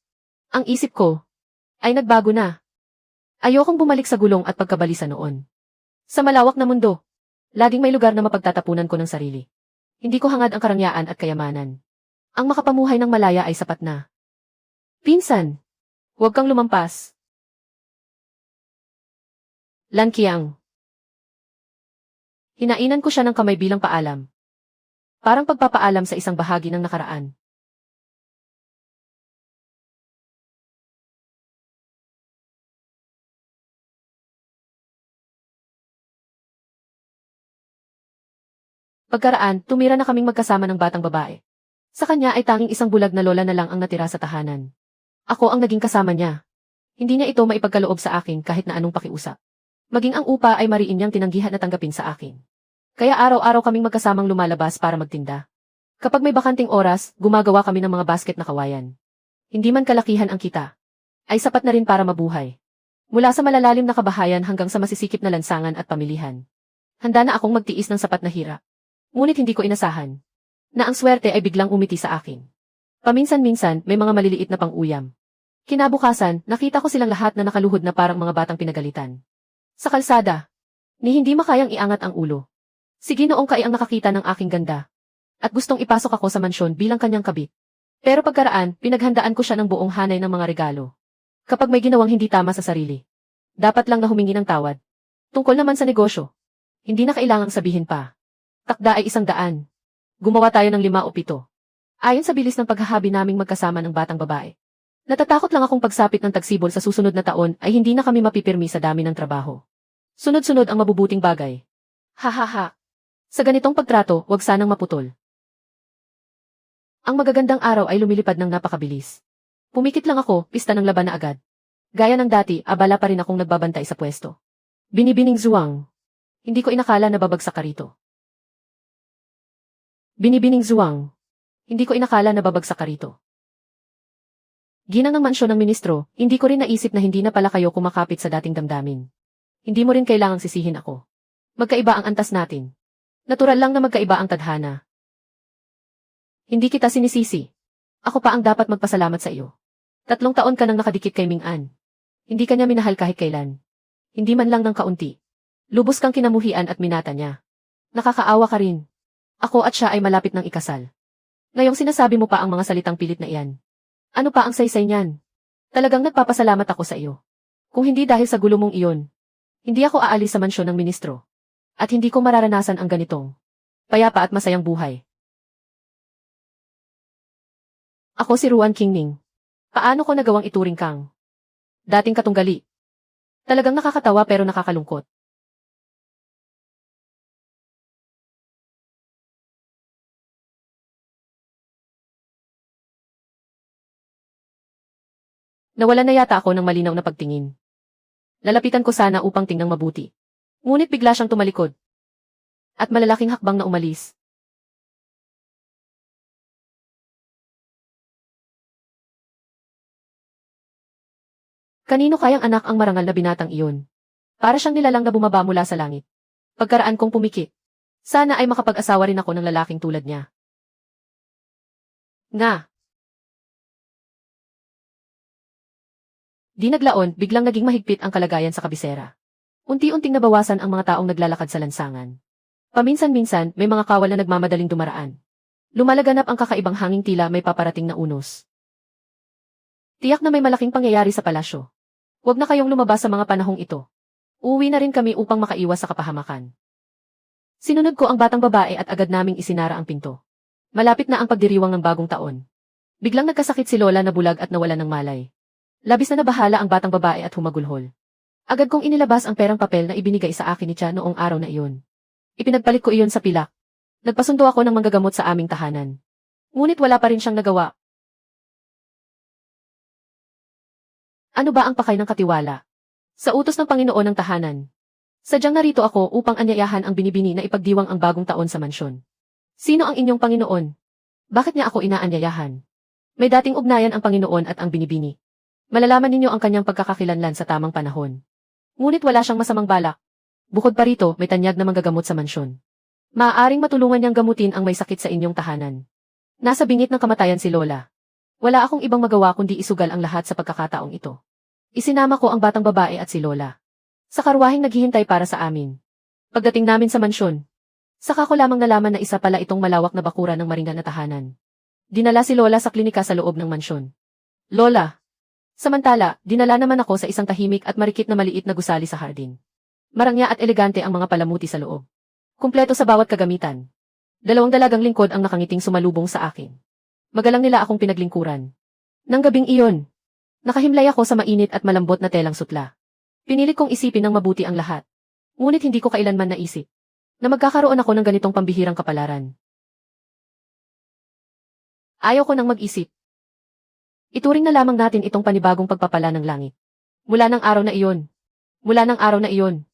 S1: ang isip ko ay nagbago na. Ayokong bumalik sa gulong at pagkabalisa noon. Sa malawak na mundo, laging may lugar na mapagtatapunan ko ng sarili. Hindi ko hangad ang karangyaan at kayamanan. Ang makapamuhay ng malaya ay sapat na. Pinsan, huwag kang lumampas. Lan Qiang. Hinainan ko siya ng kamay bilang paalam. Parang pagpapaalam sa isang bahagi ng nakaraan. Pagkaraan, tumira na kaming magkasama ng batang babae. Sa kanya ay tanging isang bulag na lola na lang ang natira sa tahanan. Ako ang naging kasama niya. Hindi niya ito maipagkaloob sa akin kahit na anong pakiusap. Maging ang upa ay mariin niyang tinanggihan na tanggapin sa akin. Kaya araw-araw kaming magkasamang lumalabas para magtinda. Kapag may bakanting oras, gumagawa kami ng mga basket na kawayan. Hindi man kalakihan ang kita, ay sapat na rin para mabuhay. Mula sa malalalim na kabahayan hanggang sa masisikip na lansangan at pamilihan. Handa na akong magtiis ng sapat na hirap. Ngunit hindi ko inasahan na ang swerte ay biglang umiti sa akin. Paminsan-minsan, may mga maliliit na pang-uyam. Kinabukasan, nakita ko silang lahat na nakaluhod na parang mga batang pinagalitan. Sa kalsada, ni hindi makayang iangat ang ulo. Si Ginoong Kai ang nakakita ng aking ganda. At gustong ipasok ako sa mansyon bilang kanyang kabit. Pero pagkaraan, pinaghandaan ko siya ng buong hanay ng mga regalo. Kapag may ginawang hindi tama sa sarili, dapat lang na humingi ng tawad. Tungkol naman sa negosyo, hindi na kailangang sabihin pa. Takda ay 100. Gumawa tayo ng 5 o 7. Ayon sa bilis ng paghahabi naming magkasama ng batang babae. Natatakot lang akong pagsapit ng tagsibol sa susunod na taon ay hindi na kami mapipirmi sa dami ng trabaho. Sunod-sunod ang mabubuting bagay. Ha. Sa ganitong pagtrato, wag sanang maputol. Ang magagandang araw ay lumilipad ng napakabilis. Pumikit lang ako, pista ng laban na agad. Gaya ng dati, abala pa rin akong nagbabantay sa pwesto. Binibining Zhuang. Hindi ko inakala na babagsak ka rito. Binibining Zhuang. Hindi ko inakala na babagsak ka rito. Ginang ng mansyon ng ministro, hindi ko rin naisip na hindi na pala kayo kumakapit sa dating damdamin. Hindi mo rin kailangang sisihin ako. Magkaiba ang antas natin. Natural lang na magkaiba ang tadhana. Hindi kita sinisisi. Ako pa ang dapat magpasalamat sa iyo. 3 taon ka nang nakadikit kay Ming-an. Hindi ka niya minahal kahit kailan. Hindi man lang ng kaunti. Lubos kang kinamuhian at minata niya. Nakakaawa ka rin. Ako at siya ay malapit ng ikasal. Ngayong sinasabi mo pa ang mga salitang pilit na iyan. Ano pa ang saysay niyan? Talagang nagpapasalamat ako sa iyo. Kung hindi dahil sa gulo mong iyon, hindi ako aalis sa mansyon ng ministro. At hindi ko mararanasan ang ganitong payapa at masayang buhay. Ako si Ruan Qingning. Paano ko nagawang ituring kang dating katunggali? Talagang nakakatawa pero nakakalungkot. Nawalan na yata ako ng malinaw na pagtingin. Lalapitan ko sana upang tingnan mabuti. Ngunit bigla siyang tumalikod. At malalaking hakbang na umalis. Kanino kayang anak ang marangal na binatang iyon? Para siyang nilalang na bumaba mula sa langit. Pagkaraan kong pumikit. Sana ay makapag-asawa rin ako ng lalaking tulad niya. Nga. Di naglaon, biglang naging mahigpit ang kalagayan sa kabisera. Unti-unting nabawasan ang mga taong naglalakad sa lansangan. Paminsan-minsan, may mga kawal na nagmamadaling dumaraan. Lumalaganap ang kakaibang hanging tila may paparating na unos. Tiyak na may malaking pangyayari sa palasyo. Huwag na kayong lumabas sa mga panahong ito. Uuwi na rin kami upang makaiwas sa kapahamakan. Sinunod ko ang batang babae at agad naming isinara ang pinto. Malapit na ang pagdiriwang ng bagong taon. Biglang nagkasakit si Lola na bulag at nawalan ng malay. Labis na nabahala ang batang babae at humagulhol. Agad kong inilabas ang perang papel na ibinigay sa akin ni Tia noong araw na iyon. Ipinagpalit ko iyon sa pilak. Nagpasundo ako ng manggagamot sa aming tahanan. Ngunit wala pa rin siyang nagawa. Ano ba ang pakay ng katiwala? Sa utos ng Panginoon ng tahanan. Sadyang narito ako upang anyayahan ang binibini na ipagdiwang ang bagong taon sa mansyon. Sino ang inyong Panginoon? Bakit niya ako inaanyayahan? May dating ugnayan ang Panginoon at ang binibini. Malalaman ninyo ang kanyang pagkakakilanlan sa tamang panahon. Ngunit wala siyang masamang balak. Bukod pa rito, may tanyag na manggagamot sa mansyon. Maaaring matulungan niyang gamutin ang may sakit sa inyong tahanan. Nasa bingit ng kamatayan si Lola. Wala akong ibang magawa kundi isugal ang lahat sa pagkakataong ito. Isinama ko ang batang babae at si Lola sa karwaheng naghihintay para sa amin. Pagdating namin sa mansyon, saka ko lamang nalaman na isa pala itong malawak na bakuran ng maringan na tahanan. Dinala si Lola sa klinika sa loob ng mansyon. Lola. Samantala, dinala naman ako sa isang tahimik at marikit na maliit na gusali sa hardin. Marangya at elegante ang mga palamuti sa loob. Kumpleto sa bawat kagamitan. 2 dalagang lingkod ang nakangiting sumalubong sa akin. Magalang nila akong pinaglingkuran. Nang gabing iyon, nakahimlay ako sa mainit at malambot na telang sutla. Pinilit kong isipin ng mabuti ang lahat. Ngunit hindi ko kailanman naisip na magkakaroon ako ng ganitong pambihirang kapalaran. Ayaw ko nang mag-isip. Ituring na lamang natin itong panibagong pagpapala ng langit. Mula ng araw na iyon,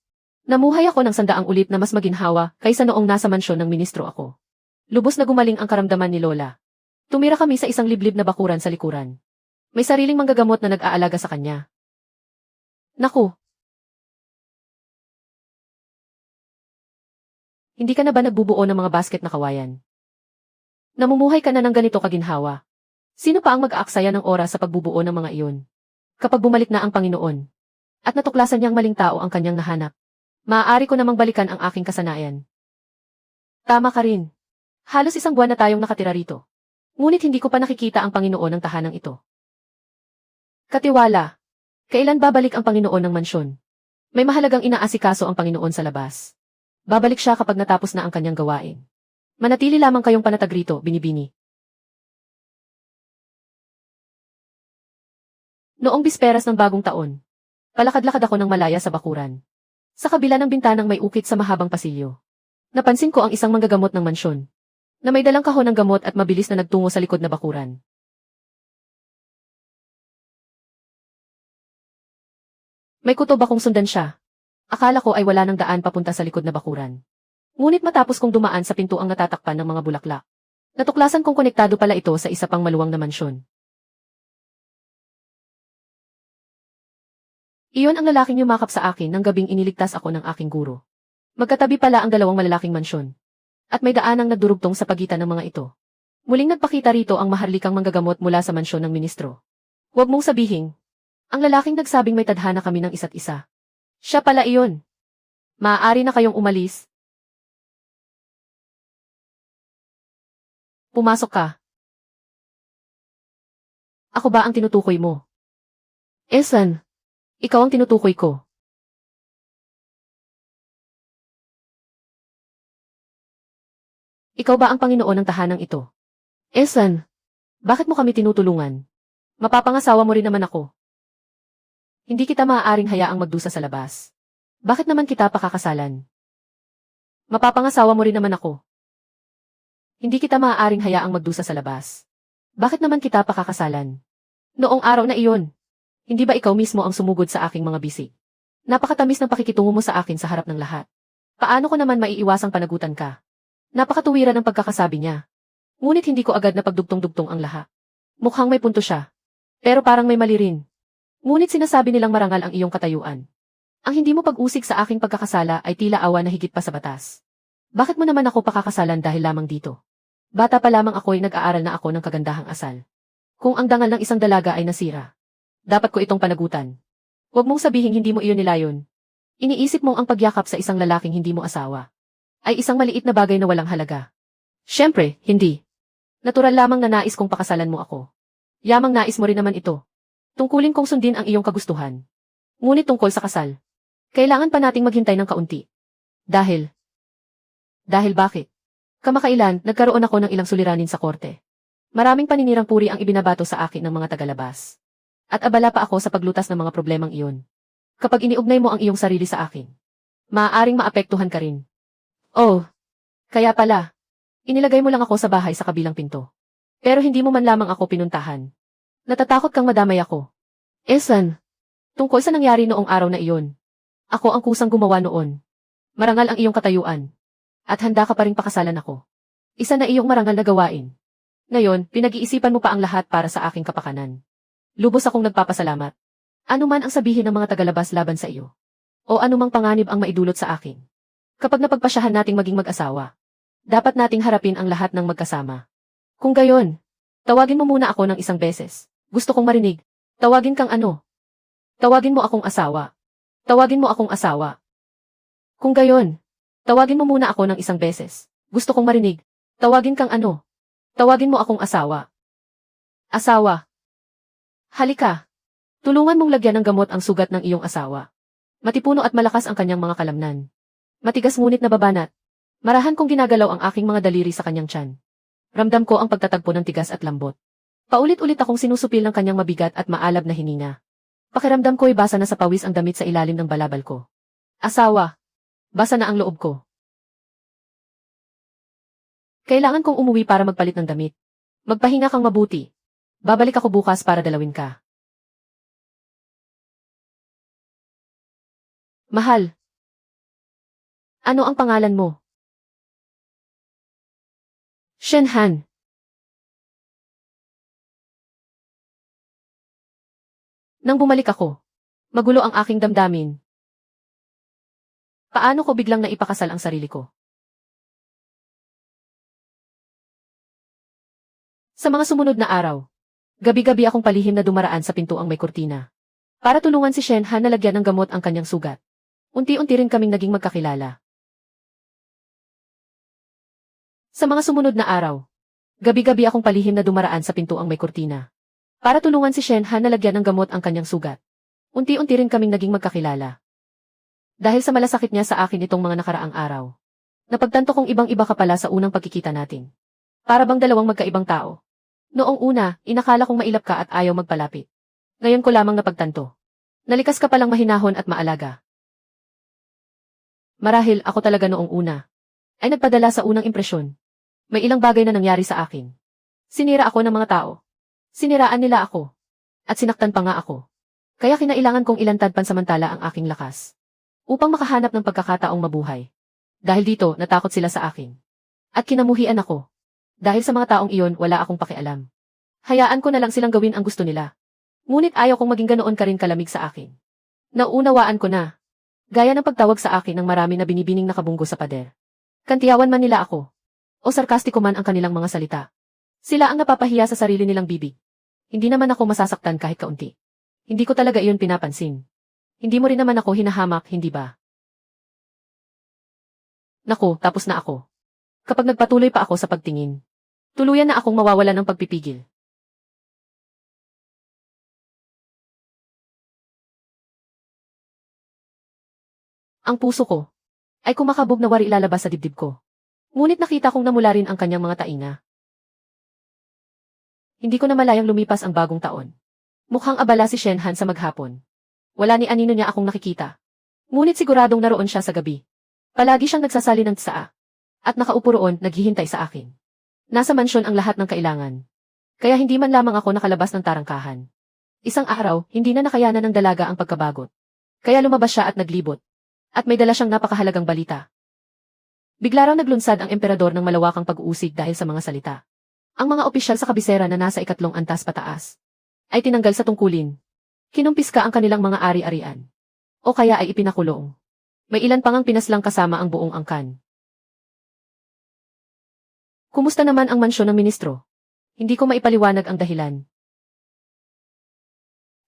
S1: namuhay ako ng 100 ulit na mas maginhawa kaysa noong nasa mansyon ng ministro ako. Lubos na gumaling ang karamdaman ni Lola. Tumira kami sa isang liblib na bakuran sa likuran. May sariling manggagamot na nag-aalaga sa kanya. Naku! Hindi ka na ba nagbubuo ng mga basket na kawayan? Namumuhay ka na ng ganito kaginhawa. Sino pa ang mag-aaksaya ng oras sa pagbubuo ng mga iyon? Kapag bumalik na ang Panginoon, at natuklasan niyang maling tao ang kanyang nahanap, maaari ko namang balikan ang aking kasanayan. Tama ka rin. Halos 1 buwan na tayong nakatira rito. Ngunit hindi ko pa nakikita ang Panginoon ng tahanang ito. Katiwala. Kailan babalik ang Panginoon ng mansyon? May mahalagang inaasikaso ang Panginoon sa labas. Babalik siya kapag natapos na ang kanyang gawain. Manatili lamang kayong panatag rito, Binibini. Noong bisperas ng bagong taon, palakad-lakad ako ng malaya sa bakuran. Sa kabila ng bintanang may ukit sa mahabang pasilyo, napansin ko ang isang manggagamot ng mansyon, na may dalang kahon ng gamot at mabilis na nagtungo sa likod na bakuran. May kutob akong sundan siya. Akala ko ay wala ng daan papunta sa likod na bakuran. Ngunit matapos kong dumaan sa pintuang natatakpan ng mga bulaklak, natuklasan kong konektado pala ito sa isa pang maluwang na mansyon. Iyon ang lalaking yumakap sa akin nang gabing iniligtas ako ng aking guro. Magkatabi pala ang 2 malalaking mansyon. At may daanang nagdurugtong sa pagitan ng mga ito. Muling nagpakita rito ang maharlikang manggagamot mula sa mansyon ng ministro. Huwag mong sabihin. Ang lalaking nagsabing may tadhana kami ng isa't isa. Siya pala iyon. Maaari na kayong umalis. Pumasok ka. Ako ba ang tinutukoy mo? Esan. Ikaw ang tinutukoy ko. Ikaw ba ang Panginoon ng tahanang ito? Esan, bakit mo kami tinutulungan? Mapapangasawa mo rin naman ako. Hindi kita maaaring hayaang magdusa sa labas. Bakit naman kita pakakasalan? Mapapangasawa mo rin naman ako. Hindi kita maaaring hayaang magdusa sa labas. Bakit naman kita pakakasalan? Noong araw na iyon, hindi ba ikaw mismo ang sumugod sa aking mga bisig? Napakatamis ng pakikitungo mo sa akin sa harap ng lahat. Paano ko naman maiiwasang panagutan ka? Napakatuwiran ang pagkakasabi niya. Ngunit hindi ko agad na pagdugtong-dugtong ang lahat. Mukhang may punto siya. Pero parang may mali rin. Ngunit sinasabi nilang marangal ang iyong katayuan. Ang hindi mo pag-usig sa aking pagkakasala ay tila awa na higit pa sa batas. Bakit mo naman ako pakakasalan dahil lamang dito? Bata pa lamang ako'y nag-aaral na ako ng kagandahang asal. Kung ang dangal ng isang dalaga ay nasira, dapat ko itong panagutan. Huwag mong sabihin hindi mo iyon nilayon. Iniisip mong ang pagyakap sa isang lalaking hindi mo asawa ay isang maliit na bagay na walang halaga. Siyempre, hindi. Natural lamang na nais kong pakasalan mo ako. Yamang nais mo rin naman ito. Tungkulin kong sundin ang iyong kagustuhan. Ngunit tungkol sa kasal, kailangan pa nating maghintay ng kaunti. Dahil bakit? Kamakailan, nagkaroon ako ng ilang suliranin sa korte. Maraming paninirang puri ang ibinabato sa akin ng mga tagalabas. At abala pa ako sa paglutas ng mga problemang iyon. Kapag iniugnay mo ang iyong sarili sa akin, maaaring maapektuhan ka rin. Oh, kaya pala. Inilagay mo lang ako sa bahay sa kabilang pinto. Pero hindi mo man lamang ako pinuntahan. Natatakot kang madamay ako. Esan, tungkol sa nangyari noong araw na iyon. Ako ang kusang gumawa noon. Marangal ang iyong katayuan. At handa ka pa ring pakasalan ako. Isa na iyong marangal na gawain. Ngayon, pinag-iisipan mo pa ang lahat para sa aking kapakanan. Lubos akong nagpapasalamat. Ano man ang sabihin ng mga tagalabas laban sa iyo. o anumang panganib ang maidulot sa akin. Kapag napagpasyahan nating maging mag-asawa, dapat nating harapin ang lahat ng magkasama. Kung gayon, tawagin mo muna ako ng isang beses. Gusto kong marinig. Tawagin kang ano? Tawagin mo akong asawa. Tawagin mo akong asawa. Kung gayon, tawagin mo muna ako ng isang beses. Gusto kong marinig. Tawagin kang ano? Tawagin mo akong asawa. Asawa. Halika. Tulungan mong lagyan ng gamot ang sugat ng iyong asawa. Matipuno at malakas ang kanyang mga kalamnan. Matigas ngunit nababanat. Marahan kong ginagalaw ang aking mga daliri sa kanyang tiyan. Ramdam ko ang pagtatagpo ng tigas at lambot. Paulit-ulit akong sinusupil ng kanyang mabigat at maalab na hininga. Pakiramdam ko'y basa na sa pawis ang damit sa ilalim ng balabal ko. Asawa. Basa na ang loob ko. Kailangan kong umuwi para magpalit ng damit. Magpahinga kang mabuti. Babalik ako bukas para dalawin ka. Mahal. Ano ang pangalan mo? Shenhan. Nang bumalik ako, magulo ang aking damdamin. Paano ko biglang naipakasal ang sarili ko? Sa mga sumunod na araw, gabi-gabi akong palihim na dumaraan sa pintuang may kurtina. Para tulungan si Shenhan na lagyan ng gamot ang kanyang sugat. Unti-unti rin kaming naging magkakilala. Sa mga sumunod na araw, gabi-gabi akong palihim na dumaraan sa pintuang may kurtina. Para tulungan si Shenhan na lagyan ng gamot ang kanyang sugat. Unti-unti rin kaming naging magkakilala. Dahil sa malasakit niya sa akin itong mga nakaraang araw. Napagtanto kong ibang-iba ka pala sa unang pagkikita natin. Para bang dalawang magkaibang tao. Noong una, inakala kong mailap ka at ayaw magpalapit. Ngayon ko lamang napagtanto. Nalikas ka palang mahinahon at maalaga. Marahil ako talaga noong una ay nagpadala sa unang impresyon. May ilang bagay na nangyari sa akin. Sinira ako ng mga tao. Siniraan nila ako. At sinaktan pa nga ako. Kaya kinailangan kong ilantad pansamantala ang aking lakas. Upang makahanap ng pagkakataong mabuhay. Dahil dito, natakot sila sa akin. At kinamuhian ako. Dahil sa mga taong iyon, wala akong pakialam. Hayaan ko na lang silang gawin ang gusto nila. Ngunit ayaw kong maging ganoon ka rin kalamig sa akin. Nauunawaan ko na. Gaya ng pagtawag sa akin ng marami na binibining nakabunggo sa pader. Kantiyawan man nila ako. O sarkastiko man ang kanilang mga salita. Sila ang napapahiya sa sarili nilang bibig. Hindi naman ako masasaktan kahit kaunti. Hindi ko talaga iyon pinapansin. Hindi mo rin naman ako hinahamak, hindi ba? Naku, tapos na ako. Kapag nagpatuloy pa ako sa pagtingin, tuluyan na akong mawawalan ng pagpipigil. Ang puso ko ay kumakabog na wari ilalabas sa dibdib ko. Ngunit nakita kong namula rin ang kanyang mga tainga. Hindi ko na malayang lumipas ang bagong taon. Mukhang abala si Shenhan sa maghapon. Wala ni anino niya akong nakikita. Ngunit siguradong naroon siya sa gabi. Palagi siyang nagsasali ng tsaa. At nakaupo roon, naghihintay sa akin. Nasa mansyon ang lahat ng kailangan. Kaya hindi man lamang ako nakalabas ng tarangkahan. Isang araw, hindi na nakayanan ng dalaga ang pagkabagot. Kaya lumabas siya at naglibot. At may dala siyang napakahalagang balita. Bigla raw naglunsad ang emperador ng malawakang pag-uusig dahil sa mga salita. Ang mga opisyal sa kabisera na nasa ikatlong antas pataas ay tinanggal sa tungkulin. Kinumpiska ang kanilang mga ari-arian. O kaya ay ipinakulong. May ilan pang ang pinaslang kasama ang buong angkan. Kumusta naman ang mansyon ng ministro? Hindi ko maipaliwanag ang dahilan.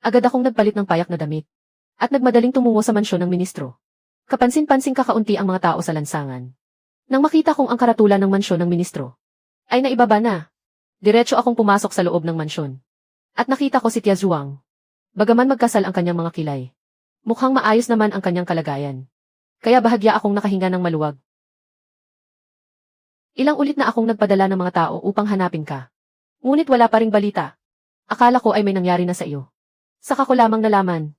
S1: Agad akong nagpalit ng payak na damit. At nagmadaling tumungo sa mansyon ng ministro. Kapansin-pansing kakaunti ang mga tao sa lansangan. Nang makita kong ang karatulan ng mansyon ng ministro, ay naibaba na. Diretso akong pumasok sa loob ng mansyon. At nakita ko si Tia Zhuang. Bagaman magkasal ang kanyang mga kilay. Mukhang maayos naman ang kanyang kalagayan. Kaya bahagya akong nakahinga ng maluwag. Ilang ulit na akong nagpadala ng mga tao upang hanapin ka. Ngunit wala pa ring balita. Akala ko ay may nangyari na sa iyo. Saka ko lamang nalaman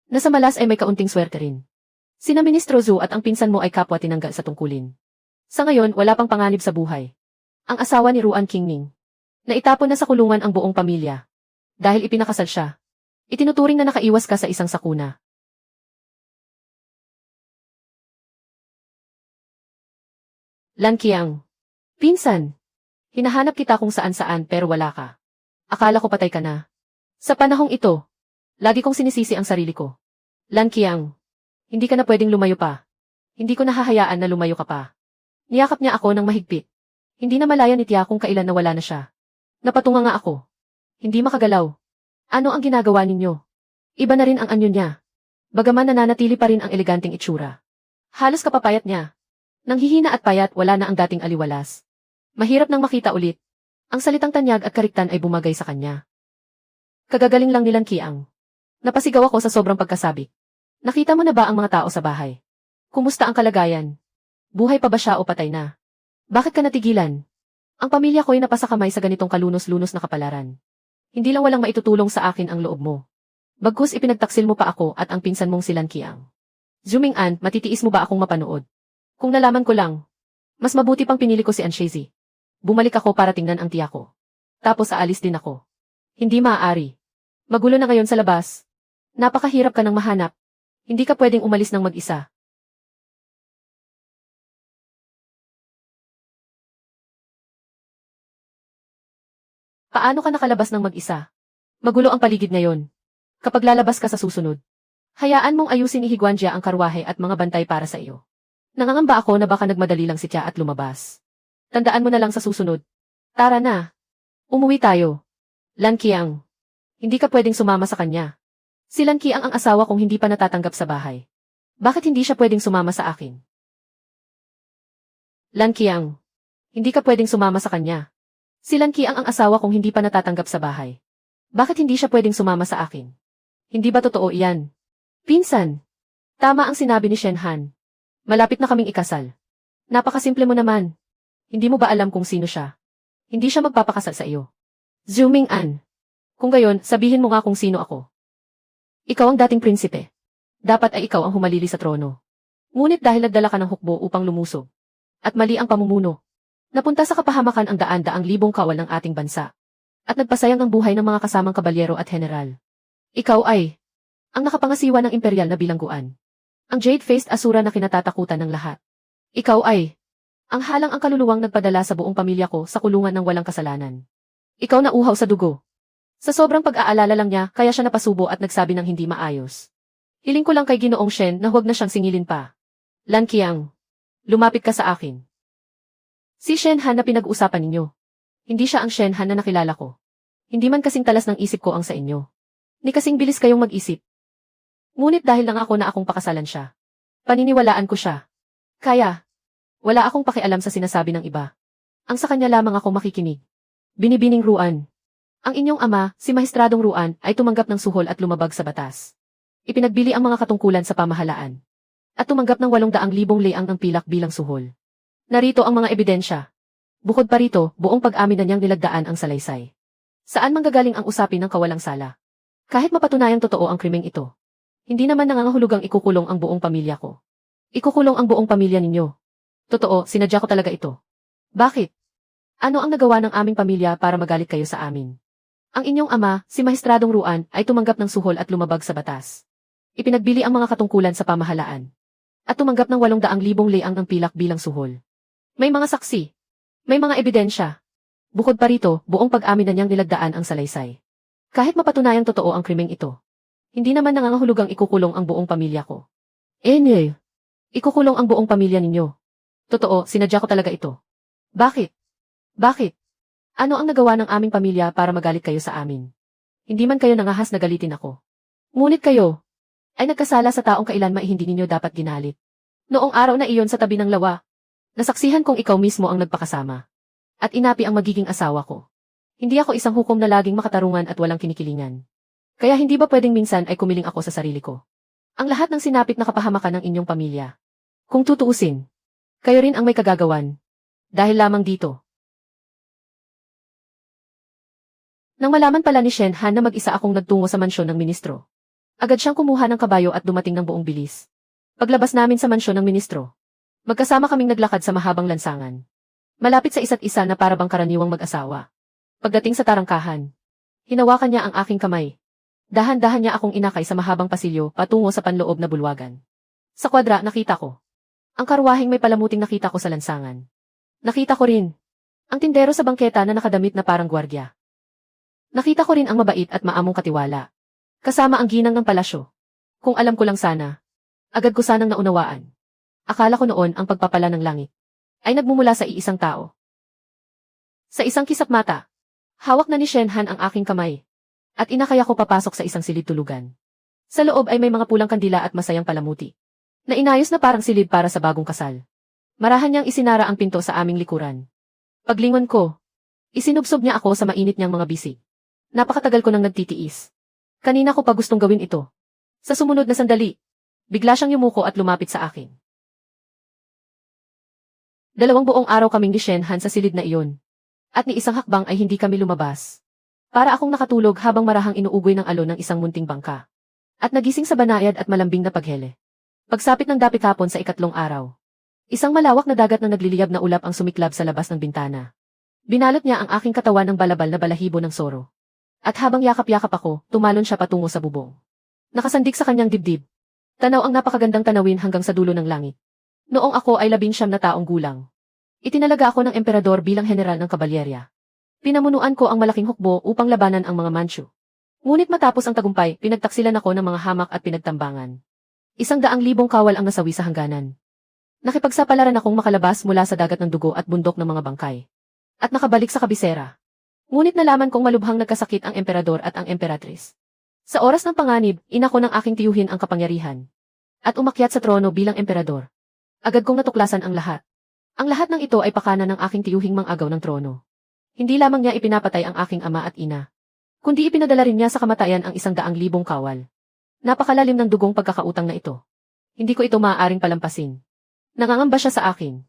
S1: na sa malas ay may kaunting swerte rin. Sina Ministro Zhu at ang pinsan mo ay kapwa tinanggal sa tungkulin. Sa ngayon, wala pang panganib sa buhay. Ang asawa ni Ruan Qingning. Naitapon na sa kulungan ang buong pamilya. Dahil ipinakasal siya. Itinuturing na nakaiwas ka sa isang sakuna. Lan Qiang. Pinsan. Hinahanap kita kung saan-saan pero wala ka. Akala ko patay ka na. Sa panahong ito, lagi kong sinisisi ang sarili ko. Lan Qiang. Hindi ka na pwedeng lumayo pa. Hindi ko nahahayaan na lumayo ka pa. Niyakap niya ako ng mahigpit. Hindi na malaya ni Tia kung kailan nawala na siya. Napatunga nga ako. Hindi makagalaw. Ano ang ginagawa ninyo? Iba na rin ang anyo niya. Bagaman nananatili pa rin ang eleganteng itsura. Halos kapapayat niya. Nang hihina at payat, wala na ang dating aliwalas. Mahirap nang makita ulit. Ang salitang tanyag at kariktan ay bumagay sa kanya. Kagagaling lang nilang Kiang. Napasigaw ako sa sobrang pagkasabi. Nakita mo na ba ang mga tao sa bahay? Kumusta ang kalagayan? Buhay pa ba siya o patay na? Bakit ka natigilan? Ang pamilya ko'y napasakamay sa ganitong kalunos-lunos na kapalaran. Hindi lang walang maitutulong sa akin ang loob mo. Bagkus ipinagtaksil mo pa ako at ang pinsan mong si Lan Qiang. Zooming An, matitiis mo ba akong mapanood? Kung nalaman ko lang, mas mabuti pang pinili ko si Anshezi. Bumalik ako para tingnan ang tiya ko. Tapos aalis din ako. Hindi maaari. Magulo na ngayon sa labas. Napakahirap ka nang mahanap. Hindi ka pwedeng umalis ng mag-isa. Paano ka nakalabas ng mag-isa? Magulo ang paligid ngayon. Kapag lalabas ka sa susunod, hayaan mong ayusin ni Higuanjia ang karwahe at mga bantay para sa iyo. Nangangamba ako na baka nagmadali lang si Tia at lumabas. Tandaan mo na lang sa susunod. Tara na. Umuwi tayo. Lan Qiang. Hindi ka pwedeng sumama sa kanya. Si Lan Qiang ang asawa kong hindi pa natatanggap sa bahay. Bakit hindi siya pwedeng sumama sa akin? Lan Qiang. Hindi ka pwedeng sumama sa kanya. Si Lan Qiang ang asawa kong hindi pa natatanggap sa bahay. Bakit hindi siya pwedeng sumama sa akin? Hindi ba totoo iyan? Pinsan. Tama ang sinabi ni Shen Han. Malapit na kaming ikasal. Napakasimple mo naman. Hindi mo ba alam kung sino siya? Hindi siya magpapakasal sa iyo. Zooming An. Kung gayon, sabihin mo nga kung sino ako. Ikaw ang dating prinsipe. Dapat ay ikaw ang humalili sa trono. Ngunit dahil nagdala ka ng hukbo upang lumusog. At mali ang pamumuno. Napunta sa kapahamakan ang daan-daang libong kawal ng ating bansa. At nagpasayang ang buhay ng mga kasamang kabalyero at general. Ikaw ay ang nakapangasiwa ng imperial na bilangguan. Ang jade-faced asura na kinatatakutan ng lahat. Ikaw ay ang halang ang kaluluwang nagpadala sa buong pamilya ko sa kulungan ng walang kasalanan. Ikaw na uhaw sa dugo. Sa sobrang pag-aalala lang niya, kaya siya napasubo at nagsabi ng hindi maayos. Hiling ko lang kay Ginoong Shen na huwag na siyang singilin pa. Lan Qiang, lumapit ka sa akin. Si Shen Han na pinag-uusapan ninyo. Hindi siya ang Shen Han na nakilala ko. Hindi man kasing talas ng isip ko ang sa inyo. Ni kasing bilis kayong mag-isip. Ngunit dahil lang ako na akong pakasalan siya. Paniniwalaan ko siya. Kaya, wala akong pakialam sa sinasabi ng iba. Ang sa kanya lamang ako makikinig. Binibining Ruan. Ang inyong ama, si Mahestradong Ruan, ay tumanggap ng suhol at lumabag sa batas. Ipinagbili ang mga katungkulan sa pamahalaan. At tumanggap ng 800,000 leang ang pilak bilang suhol. Narito ang mga ebidensya. Bukod pa rito, buong pag-amin na niyang nilagdaan ang salaysay. Saan manggagaling ang usapin ng kawalang sala? Kahit mapatunayang totoo ang krimeng ito. Hindi naman nangangahulugang ikukulong ang buong pamilya ko. Ikukulong ang buong pamilya ninyo. Totoo, sinadya ko talaga ito. Bakit? Ano ang nagawa ng aming pamilya para magalit kayo sa amin? Ang inyong ama, si Mahestradong Ruan, ay tumanggap ng suhol at lumabag sa batas. Ipinagbili ang mga katungkulan sa pamahalaan. At tumanggap ng 800,000 leang ang pilak bilang suhol. May mga saksi. May mga ebidensya. Bukod pa rito, buong pag-amin na niyang nilagdaan ang salaysay. Kahit mapatunayang totoo ang krimeng ito. Hindi naman nangangahulugang ikukulong ang buong pamilya ko. Ikukulong ang buong pamilya ninyo. Totoo, sinadya ko talaga ito. Bakit? Bakit? Ano ang nagawa ng aming pamilya para magalit kayo sa amin? Hindi man kayo nangahas na galitin ako. Ngunit kayo ay nagkasala sa taong kailan hindi ninyo dapat ginalit. Noong araw na iyon sa tabi ng lawa, nasaksihan kong ikaw mismo ang nagpakasama. At inapi ang magiging asawa ko. Hindi ako isang hukom na laging makatarungan at walang kinikilingan. Kaya hindi ba pwedeng minsan ay kumiling ako sa sarili ko? Ang lahat ng sinapit na kapahamakan ng inyong pamilya. Kung tutuusin, kayo rin ang may kagagawan. Dahil lamang dito. Nang malaman pala ni Shen Han na mag-isa akong nagtungo sa mansyon ng ministro. Agad siyang kumuha ng kabayo at dumating ng buong bilis. Paglabas namin sa mansyon ng ministro, magkasama kaming naglakad sa mahabang lansangan. Malapit sa isa't isa na para bang karaniwang mag-asawa. Pagdating sa tarangkahan, hinawakan niya ang aking kamay. Dahan-dahan niya akong inakay sa mahabang pasilyo patungo sa panloob na bulwagan. Sa kwadra nakita ko ang karwaheng may palamuting nakita ko sa lansangan. Nakita ko rin ang tindero sa bangketa na nakadamit na parang gwardiya. Nakita ko rin ang mabait at maamong katiwala. Kasama ang ginang ng palasyo. Kung alam ko lang sana, Agad ko sanang naunawaan. Akala ko noon ang pagpapala ng langit ay nagmumula sa iisang tao. Sa isang kisap mata, hawak na ni Shenhan ang aking kamay at inakaya ko papasok sa isang silid tulugan. Sa loob ay may mga pulang kandila at masayang palamuti na inayos na parang silid para sa bagong kasal. Marahan niyang isinara ang pinto sa aming likuran. Paglingon ko, isinubsob niya ako sa mainit niyang mga bisig. Napakatagal ko nang nagtitiis. Kanina ko pa gustong gawin ito. Sa sumunod na sandali, bigla siyang yumuko at lumapit sa akin. 2 buong araw kaming ni Shenhan sa silid na iyon. At ni isang hakbang ay hindi kami lumabas. Para akong nakatulog habang marahang inuugoy ng alon ng isang munting bangka. At nagising sa banayad at malambing na paghele. Pagsapit ng dapit hapon sa 3 araw. Isang malawak na dagat na nagliliyab na ulap ang sumiklab sa labas ng bintana. Binalot niya ang aking katawan ng balabal na balahibo ng soro. At habang yakap-yakap ako, tumalon siya patungo sa bubong. Nakasandik sa kanyang dibdib. Tanaw ang napakagandang tanawin hanggang sa dulo ng langit. Noong ako ay 19 na taong gulang. Itinalaga ako ng emperador bilang general ng kabalyerya. Pinamunuan ko ang malaking hukbo upang labanan ang mga Manchu. Ngunit matapos ang tagumpay, pinagtaksilan ako ng mga hamak at pinagtambangan. 100,000 kawal ang nasawi sa hangganan. Nakipagsapalaran akong makalabas mula sa dagat ng dugo at bundok ng mga bangkay. At nakabalik sa kabisera. Ngunit nalaman kong malubhang nagkasakit ang emperador at ang emperatris. Sa oras ng panganib, inako ng aking tiyuhin ang kapangyarihan. At umakyat sa trono bilang emperador. Agad kong natuklasan ang lahat. Ang lahat ng ito ay pakana ng aking tiyuhing mang-agaw ng trono. Hindi lamang niya ipinapatay ang aking ama at ina, kundi ipinadala rin niya sa kamatayan ang 100,000 kawal. Napakalalim ng dugong pagkakautang na ito. Hindi ko ito maaaring palampasin. Nangangamba siya sa akin.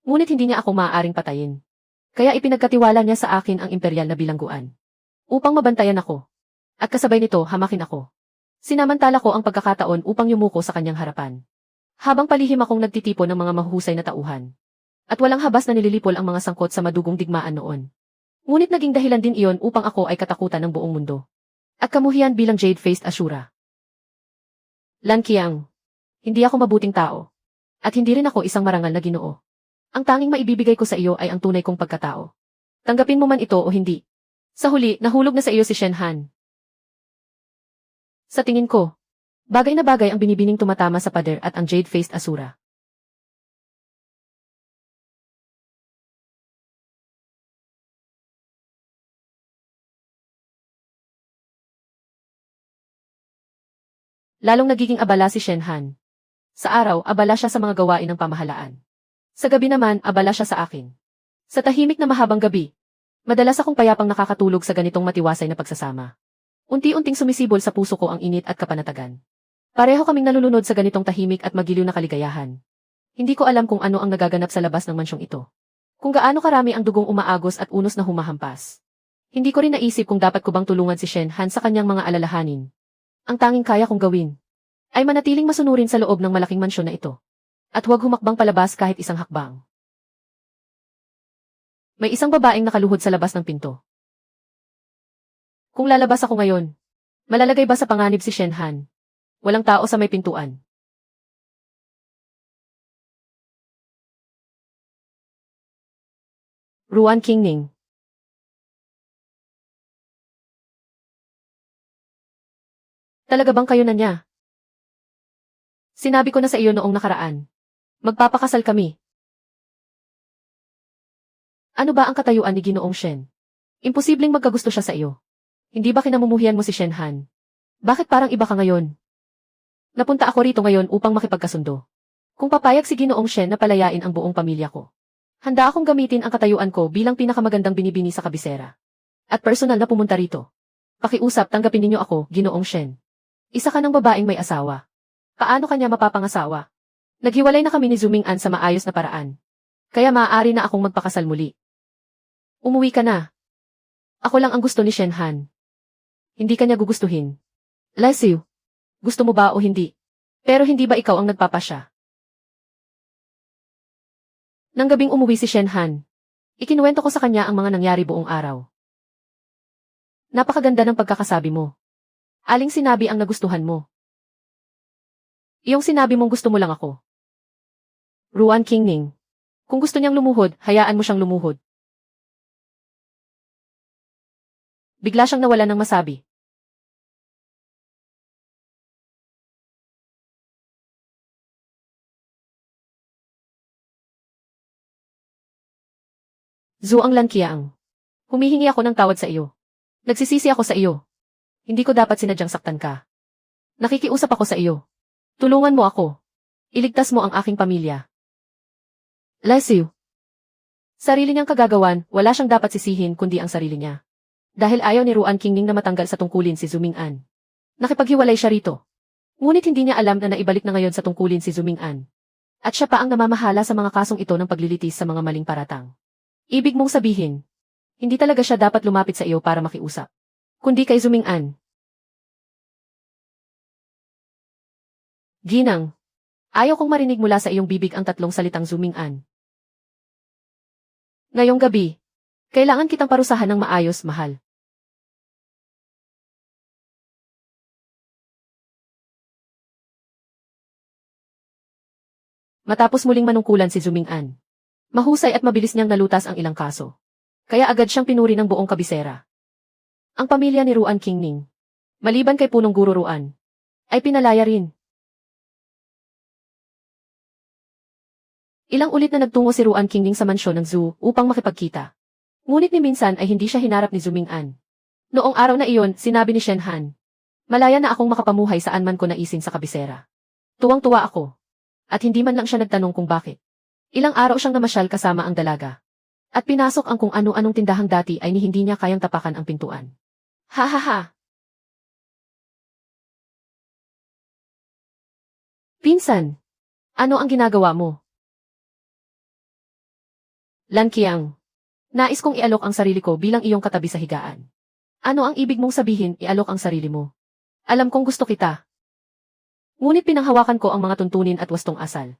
S1: Ngunit hindi niya ako maaaring patayin. Kaya ipinagkatiwala niya sa akin ang imperial na bilangguan. Upang mabantayan ako. At kasabay nito, hamakin ako. Sinamantala ko ang pagkakataon upang yumuko sa kanyang harapan. Habang palihim akong nagtitipon ng mga mahuhusay na tauhan. At walang habas na nililipol ang mga sangkot sa madugong digmaan noon. Ngunit naging dahilan din iyon upang ako ay katakutan ng buong mundo. At kamuhian bilang Jade-faced Ashura. Lan Qiang. Hindi ako mabuting tao. At hindi rin ako isang marangal na Ginoo. Ang tanging maibibigay ko sa iyo ay ang tunay kong pagkatao. Tanggapin mo man ito o hindi. Sa huli, nahulog na sa iyo si Shenhan. Sa tingin ko, bagay na bagay ang binibining tumatama sa pader at ang Jade-faced Asura. Lalong nagiging abala si Shenhan. Sa araw, abala siya sa mga gawain ng pamahalaan. Sa gabi naman, abala siya sa akin. Sa tahimik na mahabang gabi, madalas akong payapang nakakatulog sa ganitong matiwasay na pagsasama. Unti-unting sumisibol sa puso ko ang init at kapanatagan. Pareho kaming nalulunod sa ganitong tahimik at magiliw na kaligayahan. Hindi ko alam kung ano ang nagaganap sa labas ng mansyong ito. Kung gaano karami ang dugong umaagos at unos na humahampas. Hindi ko rin naisip kung dapat ko bang tulungan si Shenhan sa kanyang mga alalahanin. Ang tanging kaya kong gawin ay manatiling masunurin sa loob ng malaking mansyon na ito. At huwag humakbang palabas kahit isang hakbang. May isang babaeng nakaluhod sa labas ng pinto. Kung lalabas ako ngayon, malalagay ba sa panganib si Shenhan? Walang tao sa may pintuan. Ruan Qingning. Talaga bang kayo na niya? Sinabi ko na sa iyo noong nakaraan. Magpapakasal kami. Ano ba ang katayuan ni Ginoong Shen? Imposibleng magkagusto siya sa iyo. Hindi ba kinamumuhian mo si Shenhan? Bakit parang iba ka ngayon? Napunta ako rito ngayon upang makipagkasundo. Kung papayag si Ginoong Shen na palayain ang buong pamilya ko. Handa akong gamitin ang katayuan ko bilang pinakamagandang binibini sa kabisera. At personal na pumunta rito. Pakiusap, tanggapin ninyo ako, Ginoong Shen. Isa ka ng babaeng may asawa. Paano kanya mapapangasawa? Naghiwalay na kami ni Zuming An sa maayos na paraan. Kaya maaari na akong magpakasal muli. Umuwi ka na. Ako lang ang gusto ni Shenhan. Hindi kanya gugustuhin. Lesiu, gusto mo ba o hindi? Pero hindi ba ikaw ang nagpapasya? Nang gabing umuwi si Shenhan, ikinuwento ko sa kanya ang mga nangyari buong araw. Napakaganda ng pagkakasabi mo. Aling sinabi ang nagustuhan mo? Iyong sinabi mong gusto mo lang ako. Ruan Qingning. Kung gusto niyang lumuhod, hayaan mo siyang lumuhod. Bigla siyang nawala ng masabi. Zhu ang Lanqiang. Humihingi ako ng tawad sa iyo. Nagsisisi ako sa iyo. Hindi ko dapat sinadyang saktan ka. Nakikiusap ako sa iyo. Tulungan mo ako. Iligtas mo ang aking pamilya. Lesiu. Sarili niyang kagagawan, wala siyang dapat sisihin kundi ang sarili niya. Dahil ayaw ni Ruan Qingning na matanggal sa tungkulin si Zhu Ming'an. Nakipaghiwalay siya rito. Ngunit hindi niya alam na naibalik na ngayon sa tungkulin si Zhu Ming'an. At siya pa ang namamahala sa mga kasong ito ng paglilitis sa mga maling paratang. Ibig mong sabihin, hindi talaga siya dapat lumapit sa iyo para makiusap, kundi kay Zhu Ming'an. Ginang, ayaw kong marinig mula sa iyong bibig ang tatlong salitang Zhu Ming'an. Ngayong gabi, kailangan kitang parusahan ng maayos, mahal. Matapos muling manungkulan si Zhu Ming'an, mahusay at mabilis niyang nalutas ang ilang kaso. Kaya agad siyang pinuri ng buong kabisera. Ang pamilya ni Ruan Qingning, maliban kay punong guro Ruan, ay pinalaya rin. Ilang ulit na nagtungo si Ruan Qingning sa mansyon ng Zhu upang makipagkita. Ngunit ni minsan ay hindi siya hinarap ni Zhu Ming'an. Noong araw na iyon, sinabi ni Shen Han, malaya na akong makapamuhay saan man ko naisin sa kabisera. Tuwang-tuwa ako. At hindi man lang siya nagtanong kung bakit. Ilang araw siyang namasyal kasama ang dalaga. At pinasok ang kung ano-anong tindahang dati ay ni hindi niya kayang tapakan ang pintuan. Ha ha ha! Pinsan, ano ang ginagawa mo? Lanqiang, nais kong ialok ang sarili ko bilang iyong katabi sa higaan. Ano ang ibig mong sabihin, ialok ang sarili mo? Alam kong gusto kita. Ngunit pinanghawakan ko ang mga tuntunin at wastong asal.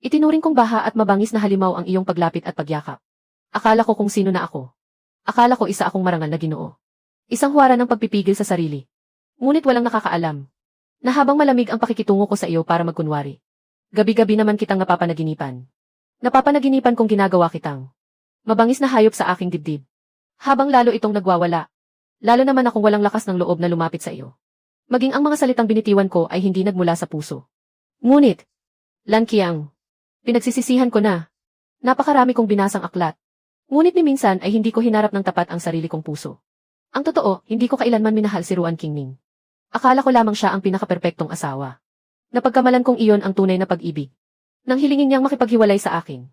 S1: Itinuring kong baha at mabangis na halimaw ang iyong paglapit at pagyakap. Akala ko kung sino na ako. Akala ko isa akong marangal na Ginoo. Isang huwara ng pagpipigil sa sarili. Ngunit walang nakakaalam na habang malamig ang pakikitungo ko sa iyo para magkunwari, gabi-gabi naman kitang napapanaginipan. Napapanaginipan kong ginagawa kitang mabangis na hayop sa aking dibdib. Habang lalo itong nagwawala, lalo naman akong walang lakas ng loob na lumapit sa iyo. Maging ang mga salitang binitiwan ko ay hindi nagmula sa puso. Ngunit, Lanqiang, pinagsisisihan ko na. Napakarami kong binasang aklat. Ngunit ni minsan ay hindi ko hinarap ng tapat ang sarili kong puso. Ang totoo, hindi ko kailanman minahal si Ruan Qingning. Akala ko lamang siya ang pinakaperpektong asawa. Napagkamalan kong iyon ang tunay na pag-ibig. Nang hilingin niyang makipaghiwalay sa akin.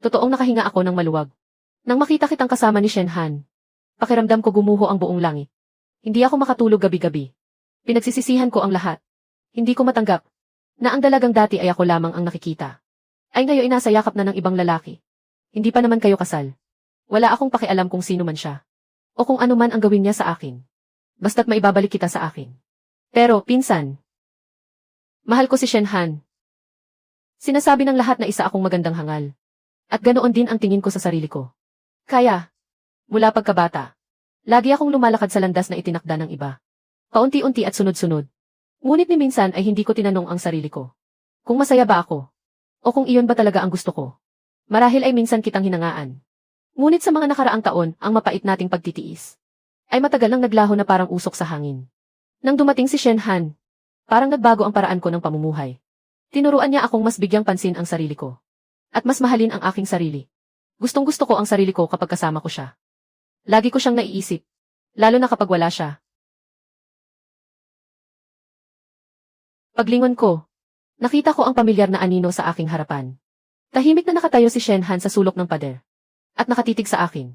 S1: Totoong nakahinga ako ng maluwag. Nang makita kitang kasama ni Shen Han, pakiramdam ko gumuho ang buong langit. Hindi ako makatulog gabi-gabi. Pinagsisisihan ko ang lahat. Hindi ko matanggap na ang dalagang dati ay ako lamang ang nakikita. Ay ngayon nasa yakap na ng ibang lalaki. Hindi pa naman kayo kasal. Wala akong pakialam kung sino man siya. O kung ano man ang gawin niya sa akin. Basta't maibabalik kita sa akin. Pero, pinsan, mahal ko si Shen Han. Sinasabi ng lahat na isa akong magandang hangal. At ganoon din ang tingin ko sa sarili ko. Kaya, mula pagkabata, lagi akong lumalakad sa landas na itinakda ng iba. Paunti-unti at sunod-sunod. Ngunit ni minsan ay hindi ko tinanong ang sarili ko. Kung masaya ba ako? O kung iyon ba talaga ang gusto ko? Marahil ay minsan kitang hinangaan. Ngunit sa mga nakaraang taon, ang mapait nating pagtitiis ay matagal nang naglaho na parang usok sa hangin. Nang dumating si Shen Han, parang nagbago ang paraan ko ng pamumuhay. Tinuruan niya akong mas bigyang pansin ang sarili ko. At mas mahalin ang aking sarili. Gustong-gusto ko ang sarili ko kapag kasama ko siya. Lagi ko siyang naiisip. Lalo na kapag wala siya. Paglingon ko, nakita ko ang pamilyar na anino sa aking harapan. Tahimik na nakatayo si Shen Han sa sulok ng pader. At nakatitig sa akin.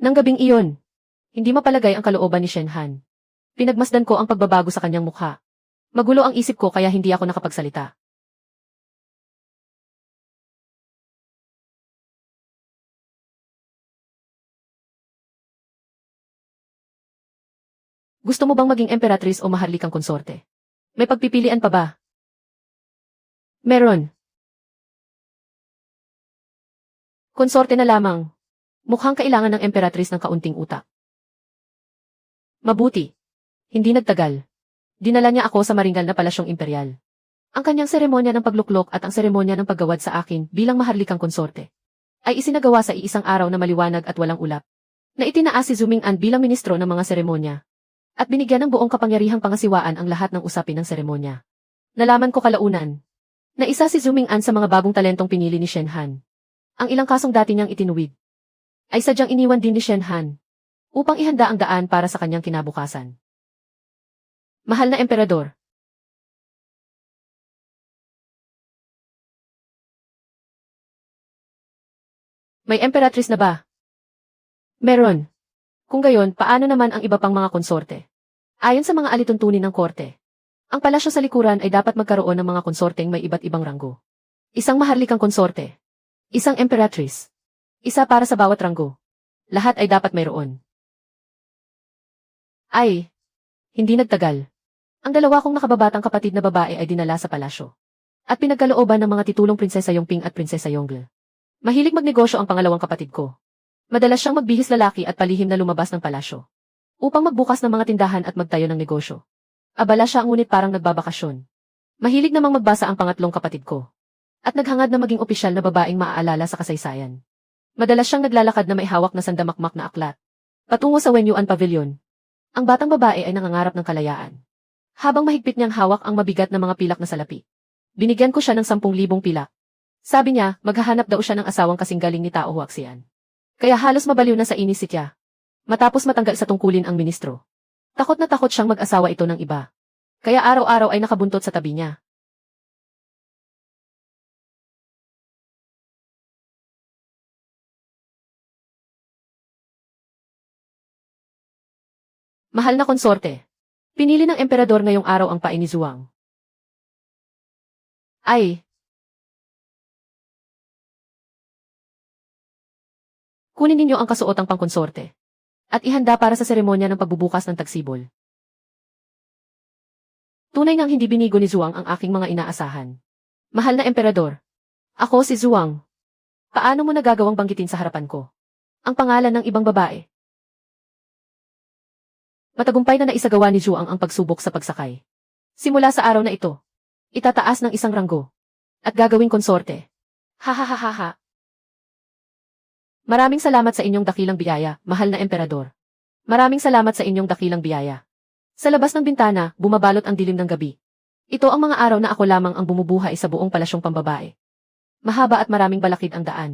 S1: Nang gabing iyon, hindi mapalagay ang kalooban ni Shen Han. Pinagmasdan ko ang pagbabago sa kanyang mukha. Magulo ang isip ko kaya hindi ako nakapagsalita. Gusto mo bang maging emperatris o maharlikang konsorte? May pagpipilian pa ba? Meron. Konsorte na lamang. Mukhang kailangan ng emperatris ng kaunting utak. Mabuti. Hindi nagtagal. Dinala niya ako sa maringal na palasyong imperial. Ang kanyang seremonya ng pagluklok at ang seremonya ng paggawad sa akin bilang maharlikang konsorte ay isinagawa sa iisang araw na maliwanag at walang ulap. Na itinaas si Zhu Ming'an bilang ministro ng mga seremonya. At binigyan ng buong kapangyarihang pangasiwaan ang lahat ng usapin ng seremonya. Nalaman ko kalaunan na isa si Zhu Ming'an sa mga bagong talentong pinili ni Shen Han. Ang ilang kasong dati niyang itinuwid ay sadyang iniwan din ni Shen Han upang ihanda ang daan para sa kanyang kinabukasan. Mahal na emperador. May emperatrice na ba? Meron. Kung gayon, paano naman ang iba pang mga konsorte? Ayon sa mga alituntunin ng korte, ang palasyo sa likuran ay dapat magkaroon ng mga konsorteng may iba't ibang ranggo. Isang maharlikang konsorte, isang emperatrice, isa para sa bawat ranggo. Lahat ay dapat mayroon. Ay, hindi nagtagal. Ang dalawa kong nakababatang kapatid na babae ay dinala sa palasyo. At pinagkalooban ng mga titulong Prinsesa Yongping at Prinsesa Yongle. Mahilig magnegosyo ang pangalawang kapatid ko. Madalas siyang magbihis lalaki at palihim na lumabas ng palasyo upang magbukas ng mga tindahan at magtayo ng negosyo. Abala siya ngunit parang nagbabakasyon. Mahilig namang magbasa ang pangatlong kapatid ko. At naghangad na maging opisyal na babaeng maaalala sa kasaysayan. Madalas siyang naglalakad na may hawak na sandamakmak na aklat patungo sa Wenyuan Pavilion. Ang batang babae ay nangangarap ng kalayaan. Habang mahigpit niyang hawak ang mabigat na mga pilak na salapi. Binigyan ko siya ng 10,000 pilak. Sabi niya, maghahanap daw siya ng asawang kasing galing ni Tao Huaxian. Kaya halos mabaliw na sa inis si Tia. Matapos matanggal sa tungkulin ang ministro. Takot na takot siyang mag-asawa ito ng iba. Kaya araw-araw ay nakabuntot sa tabi niya. Mahal na konsorte. Pinili ng emperador ngayong araw ang pain ni Zhuang. Ay! Kunin ninyo ang kasuotang pangkonsorte. At ihanda para sa seremonya ng pagbubukas ng tagsibol. Tunay ngang hindi binigo ni Zhuang ang aking mga inaasahan. Mahal na emperador. Ako si Zhuang. Paano mo nagagawang banggitin sa harapan ko ang pangalan ng ibang babae? Matagumpay na naisagawa ni Zhuang ang pagsubok sa pagsakay. Simula sa araw na ito, itataas ng isang ranggo at gagawing konsorte. Ha ha ha ha ha. Maraming salamat sa inyong dakilang biyaya, mahal na emperador. Maraming salamat sa inyong dakilang biyaya. Sa labas ng bintana, bumabalot ang dilim ng gabi. Ito ang mga araw na ako lamang ang bumubuhay sa buong palasyong pambabae. Mahaba at maraming balakid ang daan.